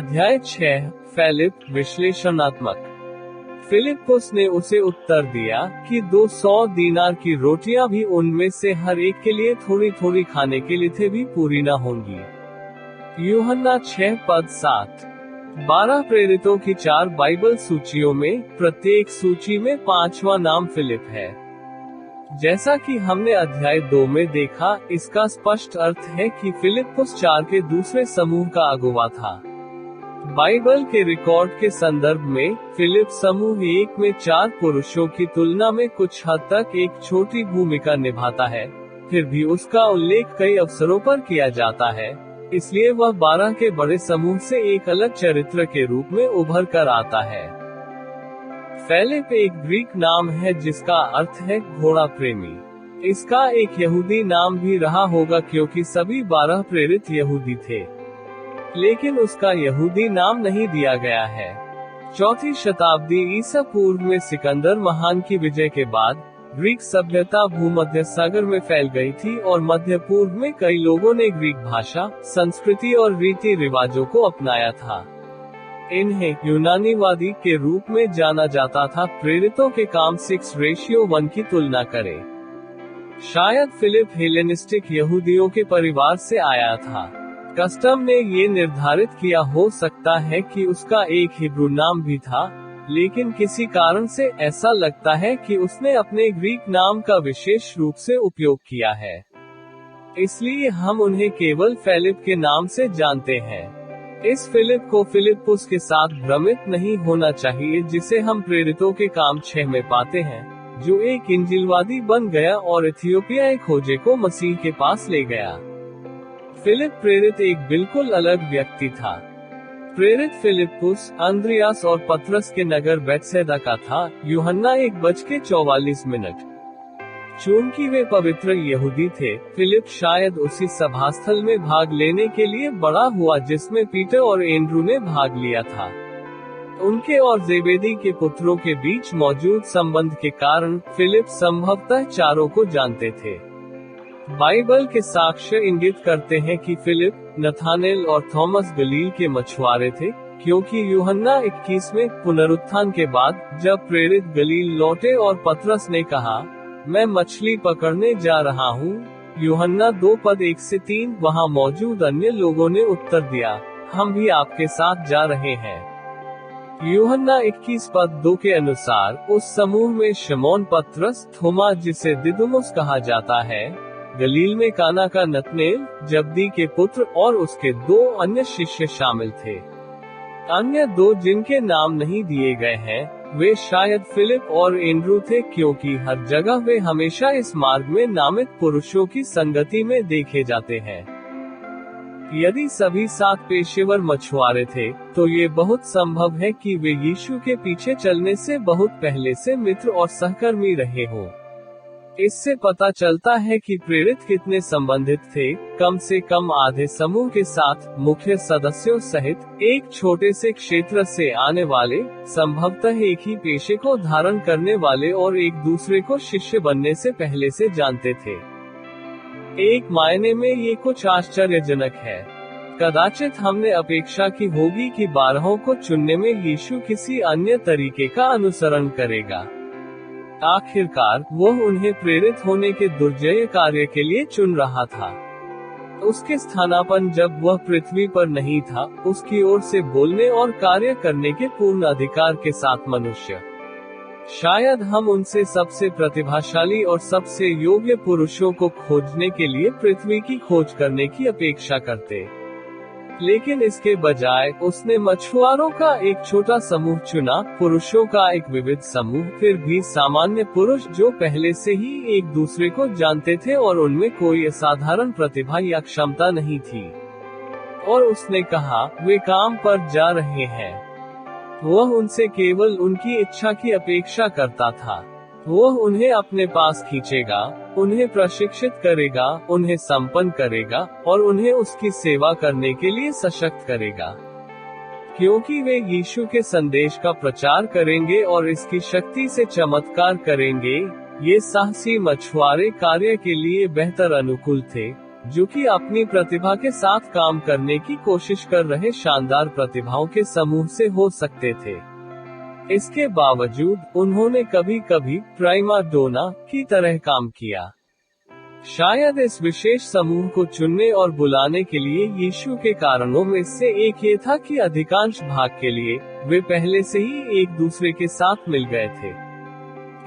अध्याय 6 फिलिप विश्लेषणात्मक। फिलिप्पुस ने उसे उत्तर दिया कि 200 दीनार की रोटियां भी उनमें से हर एक के लिए थोड़ी थोड़ी खाने के लिए थे भी पूरी न होंगी। यूहन्ना 6:7। 12 प्रेरितों की 4 बाइबल सूचियों में प्रत्येक सूची में 5वां नाम फिलिप है। जैसा कि हमने अध्याय 2 में देखा, इसका स्पष्ट अर्थ है कि फिलिप्पुस 4 के दूसरे समूह का अगुवा था। बाइबल के रिकॉर्ड के संदर्भ में फिलिप समूह 1 में 4 पुरुषों की तुलना में कुछ हद तक एक छोटी भूमिका निभाता है, फिर भी उसका उल्लेख कई अवसरों पर किया जाता है, इसलिए वह 12 के बड़े समूह से एक अलग चरित्र के रूप में उभर कर आता है। फिलिप एक ग्रीक नाम है जिसका अर्थ है घोड़ा प्रेमी। इसका एक यहूदी नाम भी रहा होगा क्योंकि सभी 12 प्रेरित यहूदी थे, लेकिन उसका यहूदी नाम नहीं दिया गया है। 4वीं शताब्दी ईसा पूर्व में सिकंदर महान की विजय के बाद ग्रीक सभ्यता भूमध्य सागर में फैल गई थी और मध्य पूर्व में कई लोगों ने ग्रीक भाषा, संस्कृति और रीति रिवाजों को अपनाया था। इन्हें यूनानीवादी के रूप में जाना जाता था। प्रेरितों के काम 6:1 की तुलना करें। शायद फिलिप हेलेनिस्टिक यहूदियों के परिवार से आया था। कस्टम ने ये निर्धारित किया हो सकता है कि उसका एक हिब्रू नाम भी था, लेकिन किसी कारण से ऐसा लगता है कि उसने अपने ग्रीक नाम का विशेष रूप से उपयोग किया है, इसलिए हम उन्हें केवल फिलिप के नाम से जानते हैं। इस फिलिप को फिलिप्पुस के साथ भ्रमित नहीं होना चाहिए जिसे हम प्रेरितों के काम 6 में पाते हैं, जो एक इंजिलवादी बन गया और इथियोपियाई खोजे को मसीह के पास ले गया। फिलिप प्रेरित एक बिल्कुल अलग व्यक्ति था। प्रेरित फिलिप्पुस, अंद्रियास और पतरस के नगर बेथसेदा का था। यूहन्ना 1:44। चूंकि वे पवित्र यहूदी थे, फिलिप शायद उसी सभास्थल में भाग लेने के लिए बड़ा हुआ जिसमें पीटर और एंड्रू ने भाग लिया था। उनके और जेबेदी के पुत्रों के बीच मौजूद संबंध के कारण फिलिप संभवतः चारों को जानते थे। बाइबल के साक्ष्य इंगित करते हैं कि फिलिप, नथानेल और थॉमस गलील के मछुआरे थे, क्योंकि यूहन्ना 21 में पुनरुत्थान के बाद जब प्रेरित गलील लौटे और पतरस ने कहा, मैं मछली पकड़ने जा रहा हूँ, यूहन्ना 2:1-3, वहाँ मौजूद अन्य लोगों ने उत्तर दिया, हम भी आपके साथ जा रहे हैं। यूहन्ना 21:2 के अनुसार उस समूह में शमौन पतरस, थोमा जिसे दिदुमुस कहा जाता है, गलील में काना का नतनेल, जब्दी के पुत्र और उसके 2 अन्य शिष्य शामिल थे। अन्य 2 जिनके नाम नहीं दिए गए हैं, वे शायद फिलिप और एंड्रू थे क्योंकि हर जगह वे हमेशा इस मार्ग में नामित पुरुषों की संगति में देखे जाते हैं। यदि सभी 7 पेशेवर मछुआरे थे, तो ये बहुत संभव है कि वे यीशु के पीछे चलने से बहुत पहले से मित्र और सहकर्मी रहे हों। इससे पता चलता है कि प्रेरित कितने संबंधित थे, कम से कम आधे समूह के साथ, मुख्य सदस्यों सहित, एक छोटे से क्षेत्र से आने वाले, संभवतः एक ही पेशे को धारण करने वाले और एक दूसरे को शिष्य बनने से पहले से जानते थे। एक मायने में ये कुछ आश्चर्यजनक है। कदाचित हमने अपेक्षा की होगी कि 12 को चुनने में यीशु किसी अन्य तरीके का अनुसरण करेगा। आखिरकार वह उन्हें प्रेरित होने के दुर्जय कार्य के लिए चुन रहा था। उसके स्थानापन्न जब वह पृथ्वी पर नहीं था, उसकी ओर से बोलने और कार्य करने के पूर्ण अधिकार के साथ मनुष्य। शायद हम उनसे सबसे प्रतिभाशाली और सबसे योग्य पुरुषों को खोजने के लिए पृथ्वी की खोज करने की अपेक्षा करते, लेकिन इसके बजाय उसने मछुआरों का एक छोटा समूह चुना, पुरुषों का एक विविध समूह, फिर भी सामान्य पुरुष जो पहले से ही एक दूसरे को जानते थे और उनमें कोई असाधारण प्रतिभा या क्षमता नहीं थी। और उसने कहा, वे काम पर जा रहे हैं। वह उनसे केवल उनकी इच्छा की अपेक्षा करता था। वह उन्हें अपने पास खींचेगा, उन्हें प्रशिक्षित करेगा, उन्हें संपन्न करेगा और उन्हें उसकी सेवा करने के लिए सशक्त करेगा, क्योंकि वे यीशु के संदेश का प्रचार करेंगे और इसकी शक्ति से चमत्कार करेंगे। ये साहसी मछुआरे कार्य के लिए बेहतर अनुकूल थे, जो कि अपनी प्रतिभा के साथ काम करने की कोशिश कर रहे शानदार प्रतिभाओं के समूह से हो सकते थे। इसके बावजूद उन्होंने कभी कभी प्राइमा डोना की तरह काम किया। शायद इस विशेष समूह को चुनने और बुलाने के लिए यीशु के कारणों में से एक ये था कि अधिकांश भाग के लिए वे पहले से ही एक दूसरे के साथ मिल गए थे।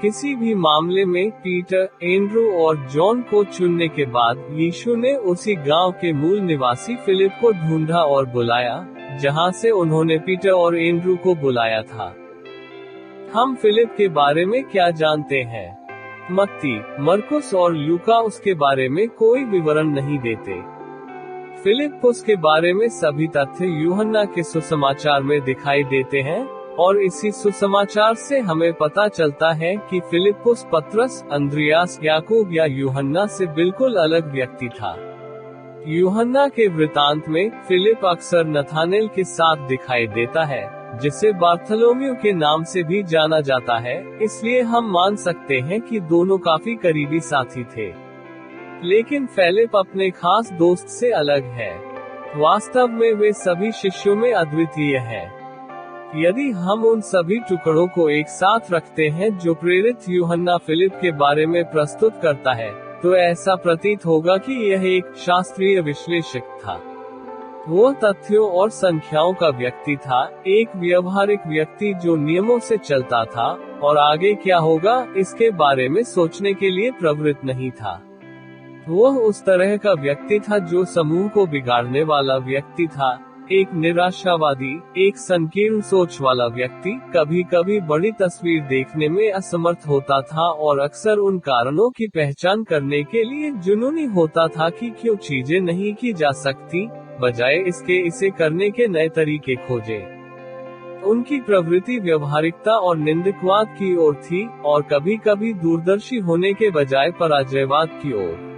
किसी भी मामले में पीटर, एंड्रू और जॉन को चुनने के बाद यीशु ने उसी गांव के मूल निवासी फिलिप को ढूंढा और बुलाया, जहां से उन्होंने पीटर और एंड्रू को बुलाया था। हम फिलिप के बारे में क्या जानते हैं? मत्ती, मरकुस और लूका उसके बारे में कोई विवरण नहीं देते। फिलिप्पुस के बारे में सभी तथ्य यूहन्ना के सुसमाचार में दिखाई देते हैं, और इसी सुसमाचार से हमें पता चलता है कि फिलिप्पुस पतरस, अंद्रियास, याकूब या यूहन्ना से बिल्कुल अलग व्यक्ति था। यूहन्ना के वृतांत में फिलिप अक्सर नथानेल के साथ दिखाई देता है, जिसे बार्थोलोम्यू के नाम से भी जाना जाता है, इसलिए हम मान सकते हैं कि दोनों काफी करीबी साथी थे। लेकिन फिलिप अपने खास दोस्त से अलग है। वास्तव में वे सभी शिष्यों में अद्वितीय हैं। यदि हम उन सभी टुकड़ों को एक साथ रखते हैं जो प्रेरित यूहन्ना फिलिप के बारे में प्रस्तुत करता है, तो ऐसा प्रतीत होगा कि यह एक शास्त्रीय विश्लेषक था। वो तथ्यों और संख्याओं का व्यक्ति था, एक व्यवहारिक व्यक्ति जो नियमों से चलता था और आगे क्या होगा इसके बारे में सोचने के लिए प्रवृत्त नहीं था। वह उस तरह का व्यक्ति था जो समूह को बिगाड़ने वाला व्यक्ति था, एक निराशावादी, एक संकीर्ण सोच वाला व्यक्ति, कभी कभी बड़ी तस्वीर देखने में असमर्थ होता था और अक्सर उन कारणों की पहचान करने के लिए जुनूनी होता था कि क्यों चीजें नहीं की जा सकती, बजाय इसके इसे करने के नए तरीके खोजे। उनकी प्रवृत्ति व्यवहारिकता और निंदकवाद की ओर थी, और कभी कभी दूरदर्शी होने के बजाय पराजयवाद की ओर।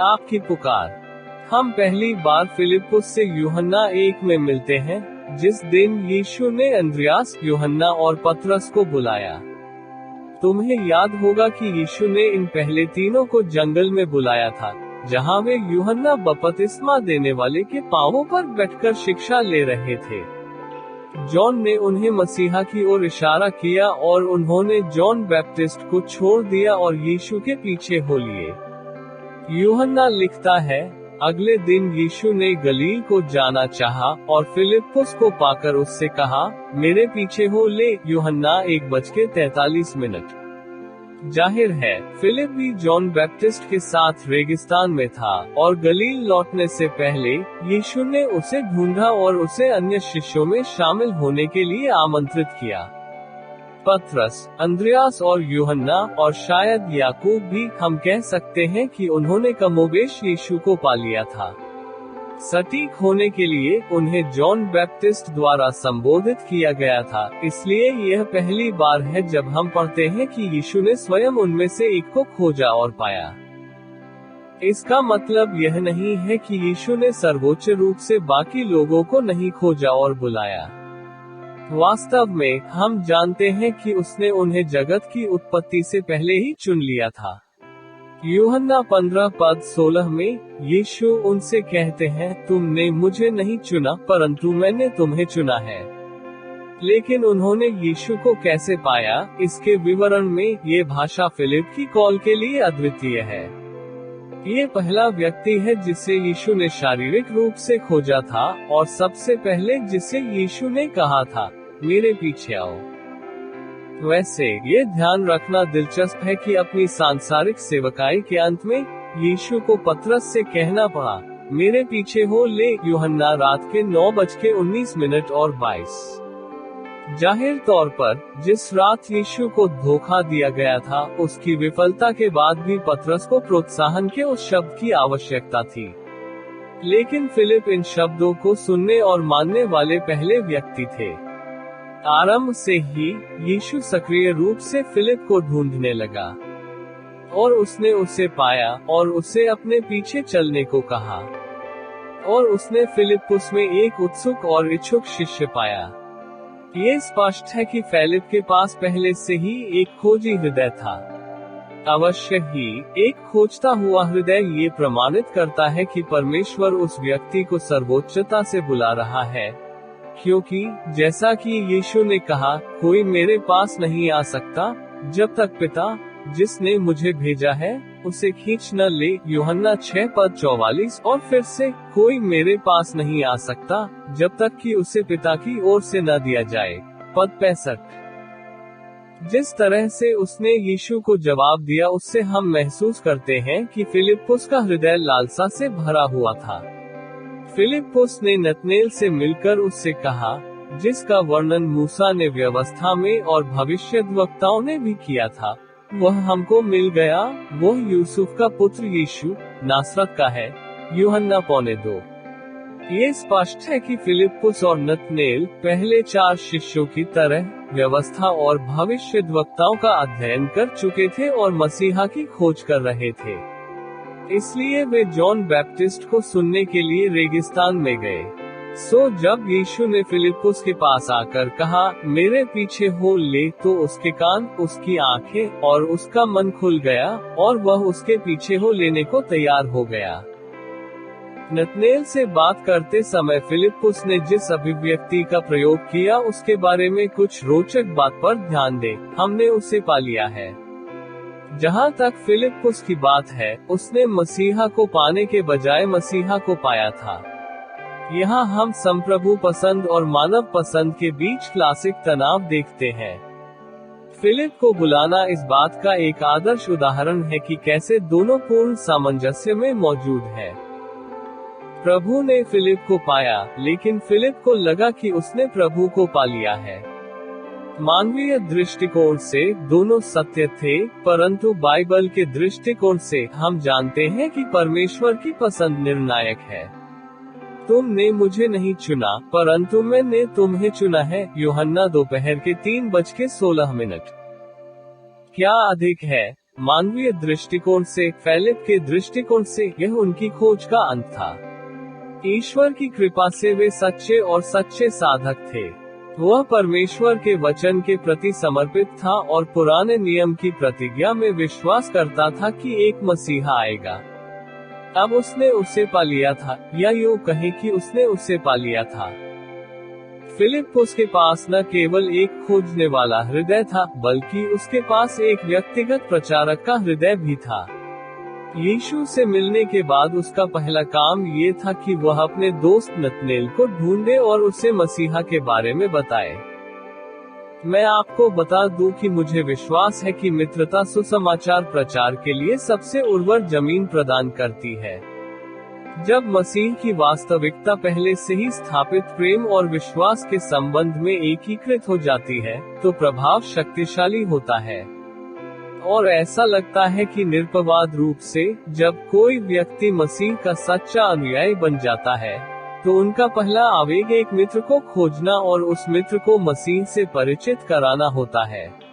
आपकी पुकार। हम पहली बार फिलिप्पुस से यूहन्ना 1 में मिलते हैं, जिस दिन यीशु ने अंद्रियास, यूहन्ना और पतरस को बुलाया। तुम्हें याद होगा कि यीशु ने इन पहले तीनों को जंगल में बुलाया था, जहां वे यूहन्ना बपतिस्मा देने वाले के पांवों पर बैठकर शिक्षा ले रहे थे। जॉन ने उन्हें मसीहा की ओर इशारा किया और उन्होंने जॉन बैप्टिस्ट को छोड़ दिया और यीशु के पीछे हो लिए। यूहन्ना लिखता है, अगले दिन यीशु ने गलील को जाना चाहा और फिलिप्पुस को पाकर उससे कहा, मेरे पीछे हो ले। यूहन्ना 1:43। जाहिर है, फिलिप भी जॉन बैप्टिस्ट के साथ रेगिस्तान में था, और गलील लौटने से पहले यीशु ने उसे ढूंढा और उसे अन्य शिष्यों में शामिल होने के लिए आमंत्रित किया। पतरस, अंद्रियास और यूहन्ना और शायद याकूब भी, हम कह सकते हैं कि उन्होंने कमोबेश यीशु को पा लिया था। सटीक होने के लिए उन्हें जॉन बैप्टिस्ट द्वारा संबोधित किया गया था, इसलिए यह पहली बार है जब हम पढ़ते हैं कि यीशु ने स्वयं उनमें से एक को खोजा और पाया। इसका मतलब यह नहीं है कि यीशु ने सर्वोच्च रूप से बाकी लोगों को नहीं खोजा और बुलाया। वास्तव में, हम जानते हैं कि उसने उन्हें जगत की उत्पत्ति से पहले ही चुन लिया था। यूहन्ना 15:16 में, यीशु उनसे कहते हैं, तुमने मुझे नहीं चुना, परंतु मैंने तुम्हें चुना है। लेकिन उन्होंने यीशु को कैसे पाया, इसके विवरण में ये भाषा फिलिप की कॉल के लिए अद्वितीय है। ये पहला व्यक्ति है जिसे यीशु ने शारीरिक रूप से खोजा था, और सबसे पहले जिसे यीशु ने कहा था, मेरे पीछे आओ। वैसे, ये ध्यान रखना दिलचस्प है कि अपनी सांसारिक सेवकाई के अंत में यीशु को पतरस से कहना पड़ा, मेरे पीछे हो ले। यूहन्ना रात के 9:19 और 22। जाहिर तौर पर, जिस रात यीशु को धोखा दिया गया था, उसकी विफलता के बाद भी पतरस को प्रोत्साहन के उस शब्द की आवश्यकता थी। लेकिन फिलिप इन शब्दों को सुनने और मानने वाले पहले व्यक्ति थे। आरंभ से ही यीशु सक्रिय रूप से फिलिप को ढूंढने लगा, और उसने उसे पाया और उसे अपने पीछे चलने को कहा, और उसने फिलिप्पुस में एक उत्सुक और इच्छुक शिष्य पाया। ये स्पष्ट है कि फिलिप के पास पहले से ही एक खोजी हृदय था। अवश्य ही, एक खोजता हुआ हृदय ये प्रमाणित करता है कि परमेश्वर उस व्यक्ति को सर्वोच्चता से बुला रहा है, क्योंकि जैसा कि यीशु ने कहा, कोई मेरे पास नहीं आ सकता जब तक पिता जिसने मुझे भेजा है उसे खींच न ले। यूहन्ना 6:44। और फिर से, कोई मेरे पास नहीं आ सकता जब तक कि उसे पिता की ओर से न दिया जाए। पद 65। जिस तरह से उसने यीशु को जवाब दिया उससे हम महसूस करते हैं कि फिलिप्पुस का हृदय लालसा से भरा हुआ था। फिलिप्पुस ने नतनेल से मिलकर उससे कहा, जिसका वर्णन मूसा ने व्यवस्था में और भविष्यद्वक्ताओं ने भी किया था, वह हमको मिल गया। वह यूसुफ का पुत्र यीशु नासरत का है। यूहन्ना 1:2। ये स्पष्ट है कि फिलिप्पुस और नतनेल पहले 4 शिष्यों की तरह व्यवस्था और भविष्यद्वक्ताओं का अध्ययन कर चुके थे और मसीहा की खोज कर रहे थे। इसलिए वे जॉन बैप्टिस्ट को सुनने के लिए रेगिस्तान में गए। जब यीशु ने फिलिप्पुस के पास आकर कहा, मेरे पीछे हो ले, तो उसके कान, उसकी आंखें और उसका मन खुल गया और वह उसके पीछे हो लेने को तैयार हो गया। नतनेल से बात करते समय फिलिप्पुस ने जिस अभिव्यक्ति का प्रयोग किया उसके बारे में कुछ रोचक बात पर ध्यान दे, हमने उसे पा लिया है। जहाँ तक फिलिप्पुस की बात है, उसने मसीहा को पाने के बजाय मसीहा को पाया था। यहाँ हम संप्रभु पसंद और मानव पसंद के बीच क्लासिक तनाव देखते हैं। फिलिप को बुलाना इस बात का एक आदर्श उदाहरण है कि कैसे दोनों पूर्ण सामंजस्य में मौजूद है। प्रभु ने फिलिप को पाया, लेकिन फिलिप को लगा कि उसने प्रभु को पा लिया है। मानवीय दृष्टिकोण से दोनों सत्य थे, परंतु बाइबल के दृष्टिकोण से हम जानते हैं कि परमेश्वर की पसंद निर्णायक है। तुमने मुझे नहीं चुना, परंतु मैंने तुम्हें चुना है। यूहन्ना 2:3:16। क्या अधिक है? मानवीय दृष्टिकोण से, फिलिप के दृष्टिकोण से यह उनकी खोज का अंत था। ईश्वर की कृपा से वे सच्चे और सच्चे साधक थे। वह परमेश्वर के वचन के प्रति समर्पित था और पुराने नियम की प्रतिज्ञा में विश्वास करता था कि एक मसीहा आएगा। अब उसने उसे पा लिया था, या यूं कहें कि उसने उसे पा लिया था। फिलिप्पुस के पास न केवल एक खोजने वाला हृदय था, बल्कि उसके पास एक व्यक्तिगत प्रचारक का हृदय भी था। यीशु से मिलने के बाद उसका पहला काम ये था कि वह अपने दोस्त नतनेल को ढूंढे और उसे मसीहा के बारे में बताए। मैं आपको बता दूं कि मुझे विश्वास है कि मित्रता सुसमाचार प्रचार के लिए सबसे उर्वर जमीन प्रदान करती है। जब मसीह की वास्तविकता पहले से ही स्थापित प्रेम और विश्वास के संबंध में एकीकृत हो जाती है, तो प्रभाव शक्तिशाली होता है। और ऐसा लगता है कि निरपवाद रूप से, जब कोई व्यक्ति मसीह का सच्चा अनुयायी बन जाता है, तो उनका पहला आवेग एक मित्र को खोजना और उस मित्र को मसीह से परिचित कराना होता है।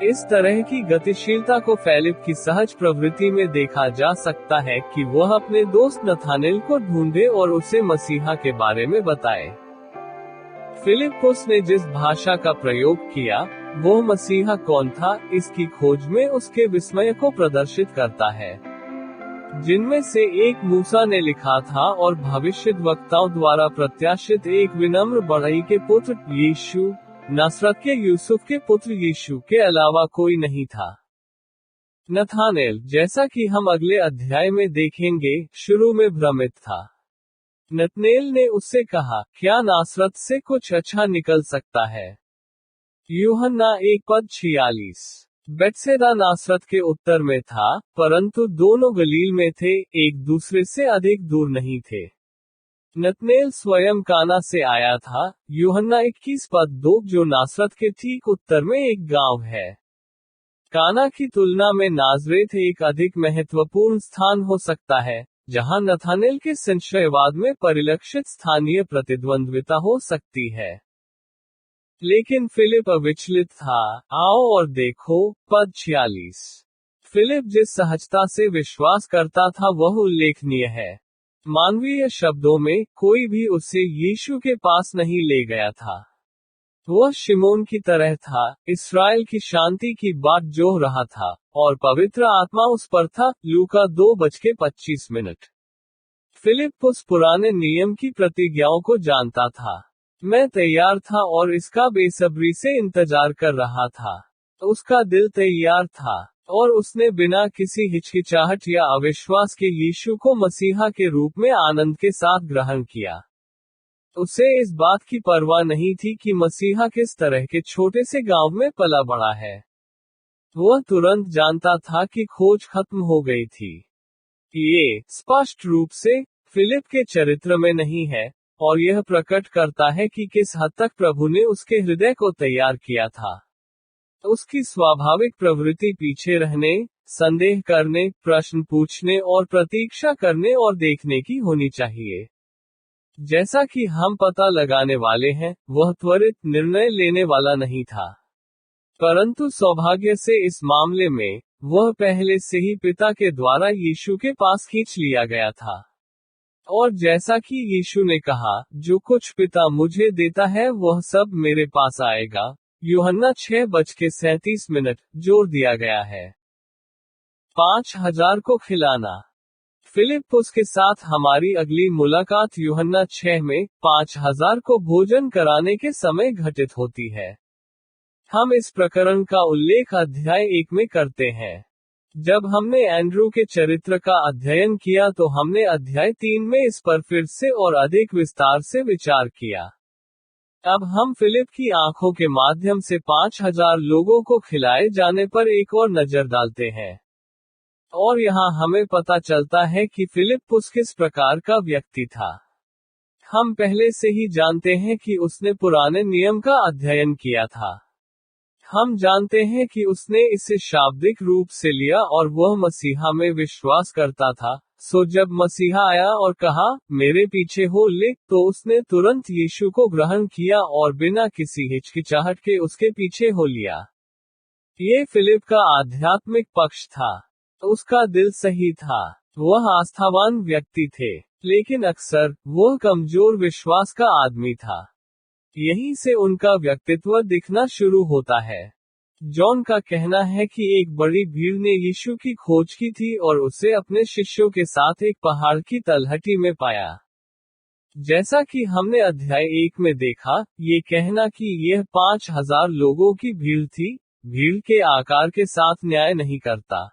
इस तरह की गतिशीलता को फिलिप की सहज प्रवृत्ति में देखा जा सकता है कि वह अपने दोस्त नथानेल को ढूंढे और उसे मसीहा के बारे में बताए। फिलिप्पुस ने जिस भाषा का प्रयोग किया, वो मसीहा कौन था, इसकी खोज में उसके विस्मय को प्रदर्शित करता है, जिनमें से एक मूसा ने लिखा था और भविष्यद्वक्ताओं द्वारा प्रत्याशित एक विनम्र बढ़ई के पुत्र यीशु, नासरत के यूसुफ के पुत्र यीशु के अलावा कोई नहीं था। नथानेल, जैसा कि हम अगले अध्याय में देखेंगे, शुरू में भ्रमित था। नतनेल ने उससे कहा, क्या नासरत से कुछ अच्छा निकल सकता है? यूहन्ना 1:46। बेतसैदा नासरत के उत्तर में था, परंतु दोनों गलील में थे, एक दूसरे से अधिक दूर नहीं थे। नतनेल स्वयं काना से आया था। यूहन्ना 21:2, जो नासरत के ठीक उत्तर में एक गांव है। काना की तुलना में नाजरेत एक अधिक महत्वपूर्ण स्थान हो सकता है, जहां नथानेल के संशयवाद में परिलक्षित स्थानीय प्रतिद्वंद्विता हो सकती है। लेकिन फिलिप अविचलित था। आओ और देखो, पद 46। फिलिप जिस सहजता से विश्वास करता था वह उल्लेखनीय है। मानवीय शब्दों में, कोई भी उसे यीशु के पास नहीं ले गया था। वह शिमोन की तरह था, इस्राएल की शांति की बात जोह रहा था, और पवित्र आत्मा उस पर था। लूका 2:25। फिलिप्पुस पुराने नियम की प्रतिज्ञाओं को जानता था। मैं तैयार था और इसका बेसब्री से इंतजार कर रहा था। उसका दिल तैयार था, और उसने बिना किसी हिचकिचाहट या अविश्वास के यीशु को मसीहा के रूप में आनंद के साथ ग्रहण किया। उसे इस बात की परवाह नहीं थी कि मसीहा किस तरह के छोटे से गांव में पला बड़ा है। वह तुरंत जानता था कि खोज खत्म हो गई थी। ये स्पष्ट रूप से फिलिप के चरित्र में नहीं है, और यह प्रकट करता है कि किस हद तक प्रभु ने उसके हृदय को तैयार किया था। उसकी स्वाभाविक प्रवृत्ति पीछे रहने, संदेह करने, प्रश्न पूछने और प्रतीक्षा करने और देखने की होनी चाहिए। जैसा कि हम पता लगाने वाले हैं, वह त्वरित निर्णय लेने वाला नहीं था। परंतु सौभाग्य से इस मामले में, वह पहले से ही पिता के द्वारा यीशु के पास खींच लिया गया था। और जैसा कि यीशु ने कहा, जो कुछ पिता मुझे देता है वह सब मेरे पास आएगा, यूहन्ना 6:37, जोर दिया गया है। 5000 को खिलाना। फिलिप्पुस के साथ हमारी अगली मुलाकात यूहन्ना 6 में 5000 को भोजन कराने के समय घटित होती है। हम इस प्रकरण का उल्लेख अध्याय 1 में करते हैं। जब हमने एंड्रू के चरित्र का अध्ययन किया तो हमने अध्याय 3 में इस पर फिर से और अधिक विस्तार से विचार किया। अब हम फिलिप की आंखों के माध्यम से 5000 लोगों को खिलाए जाने पर एक और नजर डालते हैं। और यहाँ हमें पता चलता है कि फिलिप्पुस किस प्रकार का व्यक्ति था। हम पहले से ही जानते हैं कि उसने पुराने नियम का अध्ययन किया था। हम जानते हैं कि उसने इसे शाब्दिक रूप से लिया और वह मसीहा में विश्वास करता था। सो जब मसीहा आया और कहा, मेरे पीछे हो ले, तो उसने तुरंत यीशु को ग्रहण किया और बिना किसी हिचकिचाहट के उसके पीछे हो लिया। ये फिलिप का आध्यात्मिक पक्ष था। उसका दिल सही था। वह आस्थावान व्यक्ति थे, लेकिन अक्सर वह कमजोर विश्वास का आदमी था। यहीं से उनका व्यक्तित्व दिखना शुरू होता है। जॉन का कहना है कि एक बड़ी भीड़ ने यीशु की खोज की थी और उसे अपने शिष्यों के साथ एक पहाड़ की तलहटी में पाया। जैसा कि हमने अध्याय 1 में देखा, ये कहना कि यह 5000 लोगों की भीड़ थी, भीड़ के आकार के साथ न्याय नहीं करता।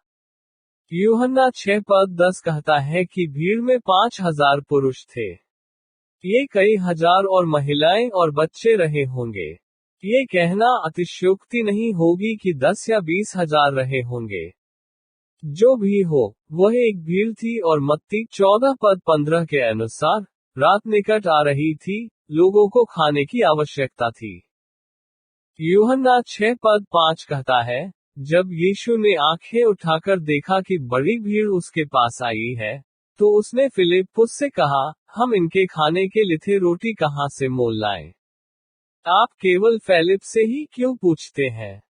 यूहन्ना 6:10 कहता है कि भीड़ में 5000 पुरुष थे। ये कई हजार और महिलाएं और बच्चे रहे होंगे। ये कहना अतिशयोक्ति नहीं होगी कि 10 या 20 हजार रहे होंगे। जो भी हो, वह एक भीड़ थी और मत्ती 14:15 के अनुसार, रात निकट आ रही थी, लोगों को खाने की आवश्यकता थी। यूहन्ना 6:5 कहता है, जब यीशु ने आंखें उठाकर देखा कि बड़ी भीड़ उसके पास आई है, तो उसने फिलिप्पुस से कहा, हम इनके खाने के लिए रोटी कहाँ से मोल लाएं? आप केवल फिलिप से ही क्यों पूछते हैं?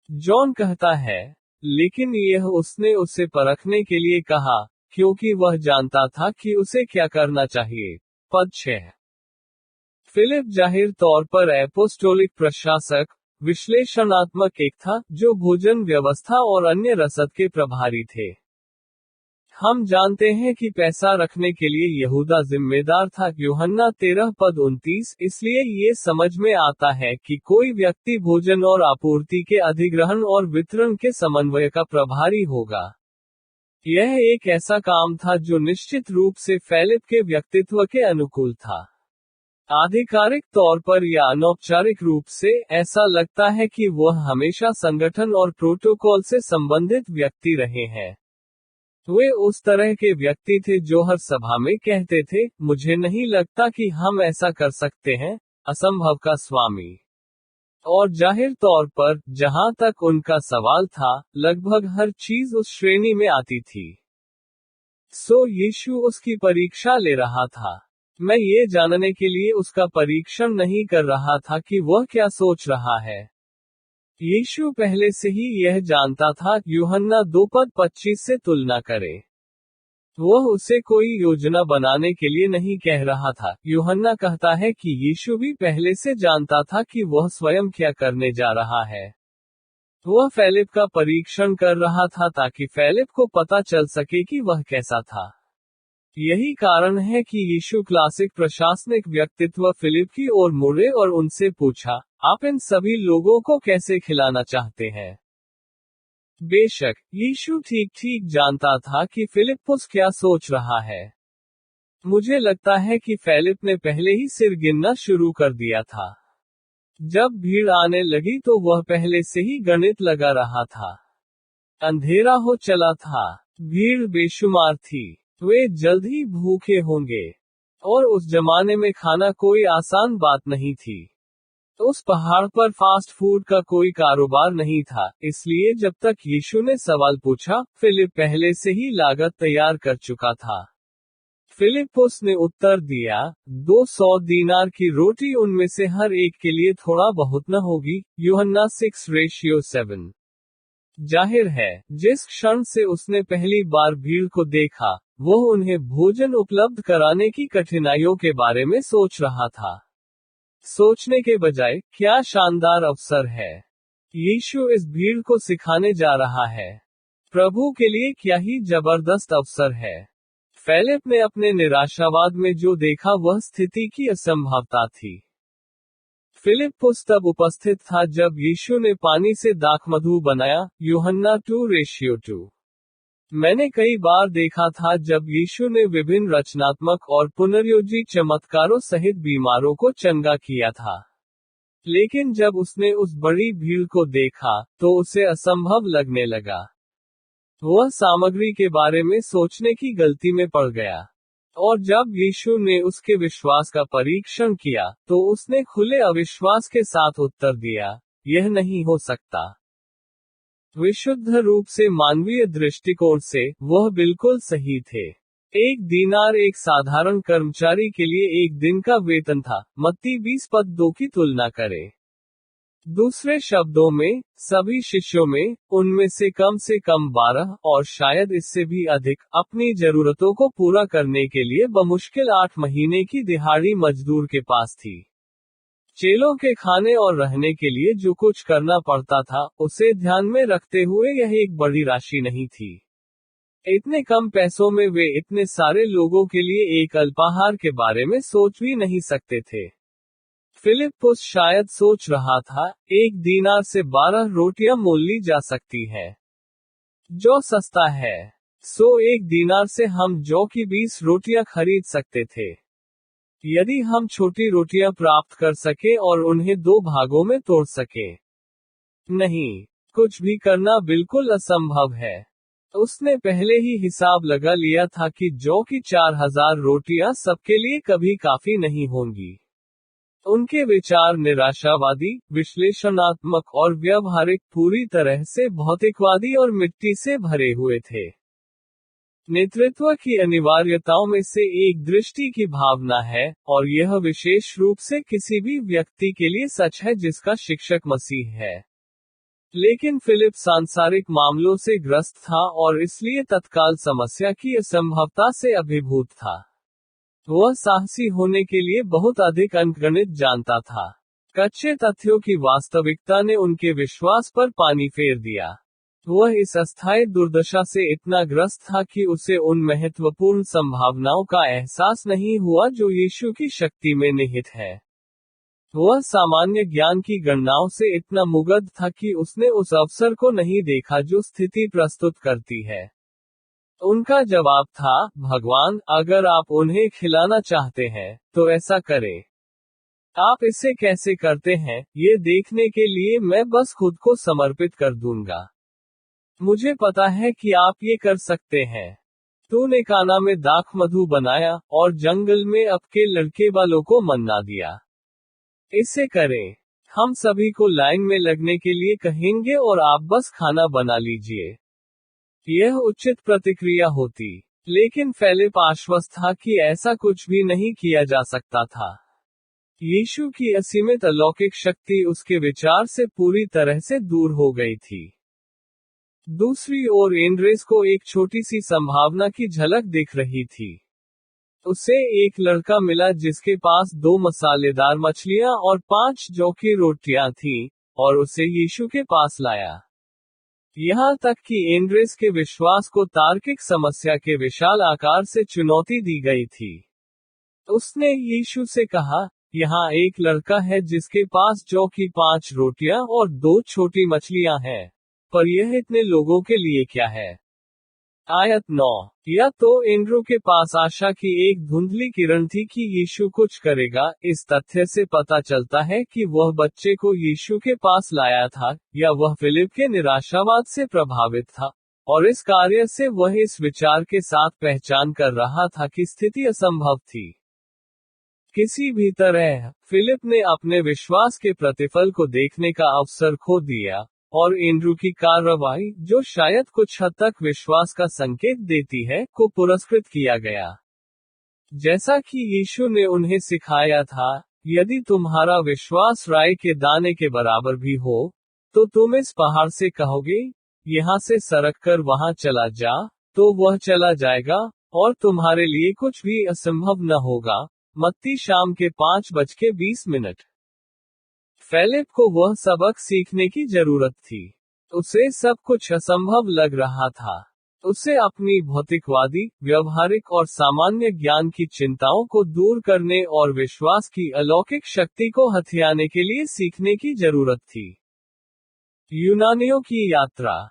जॉन कहता है, लेकिन यह उसने उसे परखने के लिए कहा, क्योंकि वह जानता था कि उसे क्या करना चाहिए। पद 6। फिलिप जाहिर तौर पर एपोस्टोलिक प्रशासक, विश्लेषणात्मक एक था, जो भोजन व्यवस्था और अन्य रसद के प्रभारी थे। हम जानते हैं कि पैसा रखने के लिए यहूदा जिम्मेदार था। यूहन्ना 13:29। इसलिए ये समझ में आता है कि कोई व्यक्ति भोजन और आपूर्ति के अधिग्रहण और वितरण के समन्वय का प्रभारी होगा। यह एक ऐसा काम था जो निश्चित रूप से फिलिप के व्यक्तित्व के अनुकूल था। आधिकारिक तौर पर या अनौपचारिक रूप से, ऐसा लगता है कि वह हमेशा संगठन और प्रोटोकॉल से संबंधित व्यक्ति रहे हैं। वे उस तरह के व्यक्ति थे जो हर सभा में कहते थे, मुझे नहीं लगता कि हम ऐसा कर सकते हैं, असंभव का स्वामी। और जाहिर तौर पर, जहां तक उनका सवाल था, लगभग हर चीज उस श्रेणी में आती थी। सो यीशु उसकी परीक्षा ले रहा था। मैं ये जानने के लिए उसका परीक्षण नहीं कर रहा था कि वह क्या सोच रहा है। यीशु पहले से ही यह जानता था। यूहन्ना 2:25 से तुलना करें। वह उसे कोई योजना बनाने के लिए नहीं कह रहा था। यूहन्ना कहता है कि यीशु भी पहले से जानता था कि वह स्वयं क्या करने जा रहा है। वह फिलिप का परीक्षण कर रहा था ताकि फिलिप को पता चल सके कि वह कैसा था। यही कारण है कि यीशु क्लासिक प्रशासनिक व्यक्तित्व फिलिप की ओर मुड़े और उनसे पूछा, आप इन सभी लोगों को कैसे खिलाना चाहते हैं? बेशक, यीशु ठीक ठीक जानता था कि फिलिप्पुस क्या सोच रहा है। मुझे लगता है कि फिलिप ने पहले ही सिर गिनना शुरू कर दिया था। जब भीड़ आने लगी तो वह पहले से ही गणित लगा रहा था। अंधेरा हो चला था। भीड़ बेशुमार थी। वे जल्द ही भूखे होंगे। और उस जमाने में खाना कोई आसान बात नहीं थी। उस पहाड़ पर फास्ट फूड का कोई कारोबार नहीं था, इसलिए जब तक यीशु ने सवाल पूछा, फिलिप पहले से ही लागत तैयार कर चुका था। फिलिप्पुस ने उत्तर दिया, 200 दीनार की रोटी उनमें से हर एक के लिए थोड़ा बहुत न होगी। यूहन्ना 6:7। जाहिर है, जिस क्षण से उसने पहली बार भीड़ को देखा, वह उन्हें भोजन उपलब्ध कराने की कठिनाइयों के बारे में सोच रहा था। सोचने के बजाय, क्या शानदार अवसर है! यीशु इस भीड़ को सिखाने जा रहा है। प्रभु के लिए क्या ही जबरदस्त अवसर है। फिलिप ने अपने निराशावाद में जो देखा वह स्थिति की असंभवता थी। फिलिप्पुस तब उपस्थित था जब यीशु ने पानी से दाखमधु बनाया। यूहन्ना 2:2। मैंने कई बार देखा था जब यीशु ने विभिन्न रचनात्मक और पुनर्योजी चमत्कारों सहित बीमारों को चंगा किया था। लेकिन जब उसने उस बड़ी भीड़ को देखा, तो उसे असंभव लगने लगा। वह सामग्री के बारे में सोचने की गलती में पड़ गया। और जब यीशु ने उसके विश्वास का परीक्षण किया, तो उसने खुले अविश्वास के साथ उत्तर दिया, यह नहीं हो सकता। विशुद्ध रूप से मानवीय दृष्टिकोण से, वह बिल्कुल सही थे। 1 दीनार एक साधारण कर्मचारी के लिए एक दिन का वेतन था। मत्ती 20:2 की तुलना करें। दूसरे शब्दों में, सभी शिष्यों में, उनमें से कम 12 और शायद इससे भी अधिक, अपनी जरूरतों को पूरा करने के लिए बमुश्किल 8 महीने की दिहाड़ी मजदूर के पास थी। चेलों के खाने और रहने के लिए जो कुछ करना पड़ता था, उसे ध्यान में रखते हुए यह एक बड़ी राशि नहीं थी। इतने कम पैसों में वे इतने सारे लोगों के लिए एक अल्पाहार के बारे में सोच भी नहीं सकते थे। फिलिप्पुस शायद सोच रहा था, 1 दीनार से 12 रोटियां मोल ली जा सकती है, जो सस्ता है। 1 दीनार से हम जौ की 20 रोटियां खरीद सकते थे। यदि हम छोटी रोटियां प्राप्त कर सके और उन्हें 2 भागों में तोड़ सके। नहीं, कुछ भी करना बिल्कुल असंभव है। उसने पहले ही हिसाब लगा लिया था कि जौ की 4000 रोटियां सबके लिए कभी काफी नहीं होंगी। उनके विचार निराशावादी, विश्लेषणात्मक और व्यावहारिक, पूरी तरह से भौतिकवादी और मिट्टी से भरे हुए थे। नेतृत्व की अनिवार्यताओं में से एक दृष्टि की भावना है, और यह विशेष रूप से किसी भी व्यक्ति के लिए सच है जिसका शिक्षक मसीह है। लेकिन फिलिप सांसारिक मामलों से ग्रस्त था और इसलिए तत्काल समस्या की असंभवता से अभिभूत था। वह साहसी होने के लिए बहुत अधिक अंकगणित जानता था। कच्चे तथ्यों की वास्तविकता ने उनके विश्वास पर पानी फेर दिया। वह इस अस्थायी दुर्दशा से इतना ग्रस्त था कि उसे उन महत्वपूर्ण संभावनाओं का एहसास नहीं हुआ जो यीशु की शक्ति में निहित है। वह सामान्य ज्ञान की गणनाओं से इतना मुग्ध था कि उसने उस अवसर को नहीं देखा जो स्थिति प्रस्तुत करती है। उनका जवाब था, भगवान, अगर आप उन्हें खिलाना चाहते हैं, तो ऐसा करें। आप इसे कैसे करते हैं, ये देखने के लिए मैं बस खुद को समर्पित कर दूंगा। मुझे पता है कि आप ये कर सकते हैं। तूने काना में दाखमधु बनाया, और जंगल में आपके लड़के वालों को मन्ना दिया। इसे करें। हम सभी को लाइन में लगने के लिए कहेंगे और आप बस खाना बना लीजिए। यह उचित प्रतिक्रिया होती। लेकिन फिलिप आश्वस्त था कि ऐसा कुछ भी नहीं किया जा सकता था। यीशु की असीमित अलौकिक शक्ति उसके विचार से पूरी तरह से दूर हो गई थी। दूसरी ओर एंड्रेस को एक छोटी सी संभावना की झलक दिख रही थी। उसे एक लड़का मिला जिसके पास 2 मसालेदार मछलियां और 5 जौ की रोटियां थीं, और उसे यीशु के पास लाया। यहाँ तक कि एंड्रेस के विश्वास को तार्किक समस्या के विशाल आकार से चुनौती दी गई थी। उसने यीशु से कहा, यहाँ एक लड़का है जिसके पास जौ की 5 रोटियां और 2 छोटी मछलियां हैं, पर यह इतने लोगों के लिए क्या है? आयत 9। या तो एंड्रू के पास आशा की एक धुंधली किरण थी कि यीशु कुछ करेगा। इस तथ्य से पता चलता है कि वह बच्चे को यीशु के पास लाया था, या वह फिलिप के निराशावाद से प्रभावित था, और इस कार्य से वह इस विचार के साथ पहचान कर रहा था कि स्थिति असंभव थी। किसी भी तरह, फिलिप ने अपने विश्वास के प्रतिफल को देखने का अवसर खो दिया, और एंड्रू की कार्रवाई, जो शायद कुछ हद तक विश्वास का संकेत देती है, को पुरस्कृत किया गया। जैसा कि यीशु ने उन्हें सिखाया था, यदि तुम्हारा विश्वास राई के दाने के बराबर भी हो, तो तुम इस पहाड़ से कहोगे, यहाँ से सरक कर वहां चला जा, तो वह चला जाएगा, और तुम्हारे लिए कुछ भी असंभव न होगा। मत्ती शाम के 5:20। फिलिप को वह सबक सीखने की जरूरत थी। उसे सब कुछ असंभव लग रहा था। उसे अपनी भौतिकवादी, व्यवहारिक और सामान्य ज्ञान की चिंताओं को दूर करने और विश्वास की अलौकिक शक्ति को हथियाने के लिए सीखने की जरूरत थी। यूनानियों की यात्रा।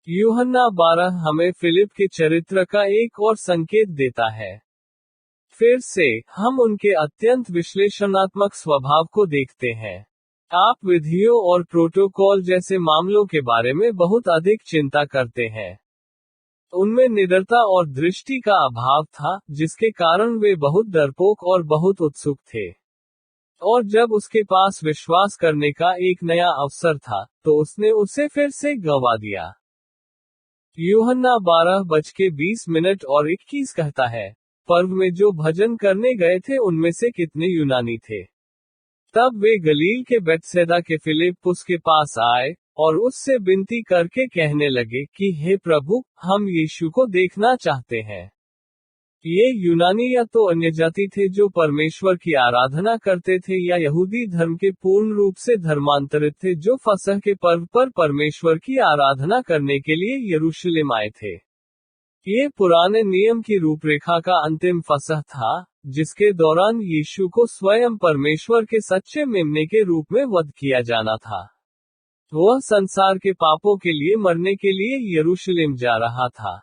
यूहन्ना 12 हमें फिलिप के चरित्र का एक और संकेत देता है। फिर से, हम उनके अत्यंत विश्लेषणात्मक स्वभाव को देखते हैं। आप विधियों और प्रोटोकॉल जैसे मामलों के बारे में बहुत अधिक चिंता करते हैं। उनमें निडरता और दृष्टि का अभाव था, जिसके कारण वे बहुत डरपोक और बहुत उत्सुक थे। और जब उसके पास विश्वास करने का एक नया अवसर था, तो उसने उसे फिर से गंवा दिया। यूहन्ना 12:20 और 21 कहता है, पर्व में जो भजन करने गए थे उनमें से कितने यूनानी थे? तब वे गलील के बेतसैदा के फिलिप्पुस के पास आए, और उससे विनती करके कहने लगे कि हे प्रभु, हम यीशु को देखना चाहते हैं। ये यूनानी या तो अन्यजाति थे जो परमेश्वर की आराधना करते थे, या यहूदी धर्म के पूर्ण रूप से धर्मांतरित थे जो फसह के पर्व पर परमेश्वर की आराधना करने के लिए यरूशलेम आए थे। ये पुराने नियम की रूपरेखा का अंतिम फसह था, जिसके दौरान यीशु को स्वयं परमेश्वर के सच्चे मेमने के रूप में वध किया जाना था। वह संसार के पापों के लिए मरने के लिए यरूशलेम जा रहा था।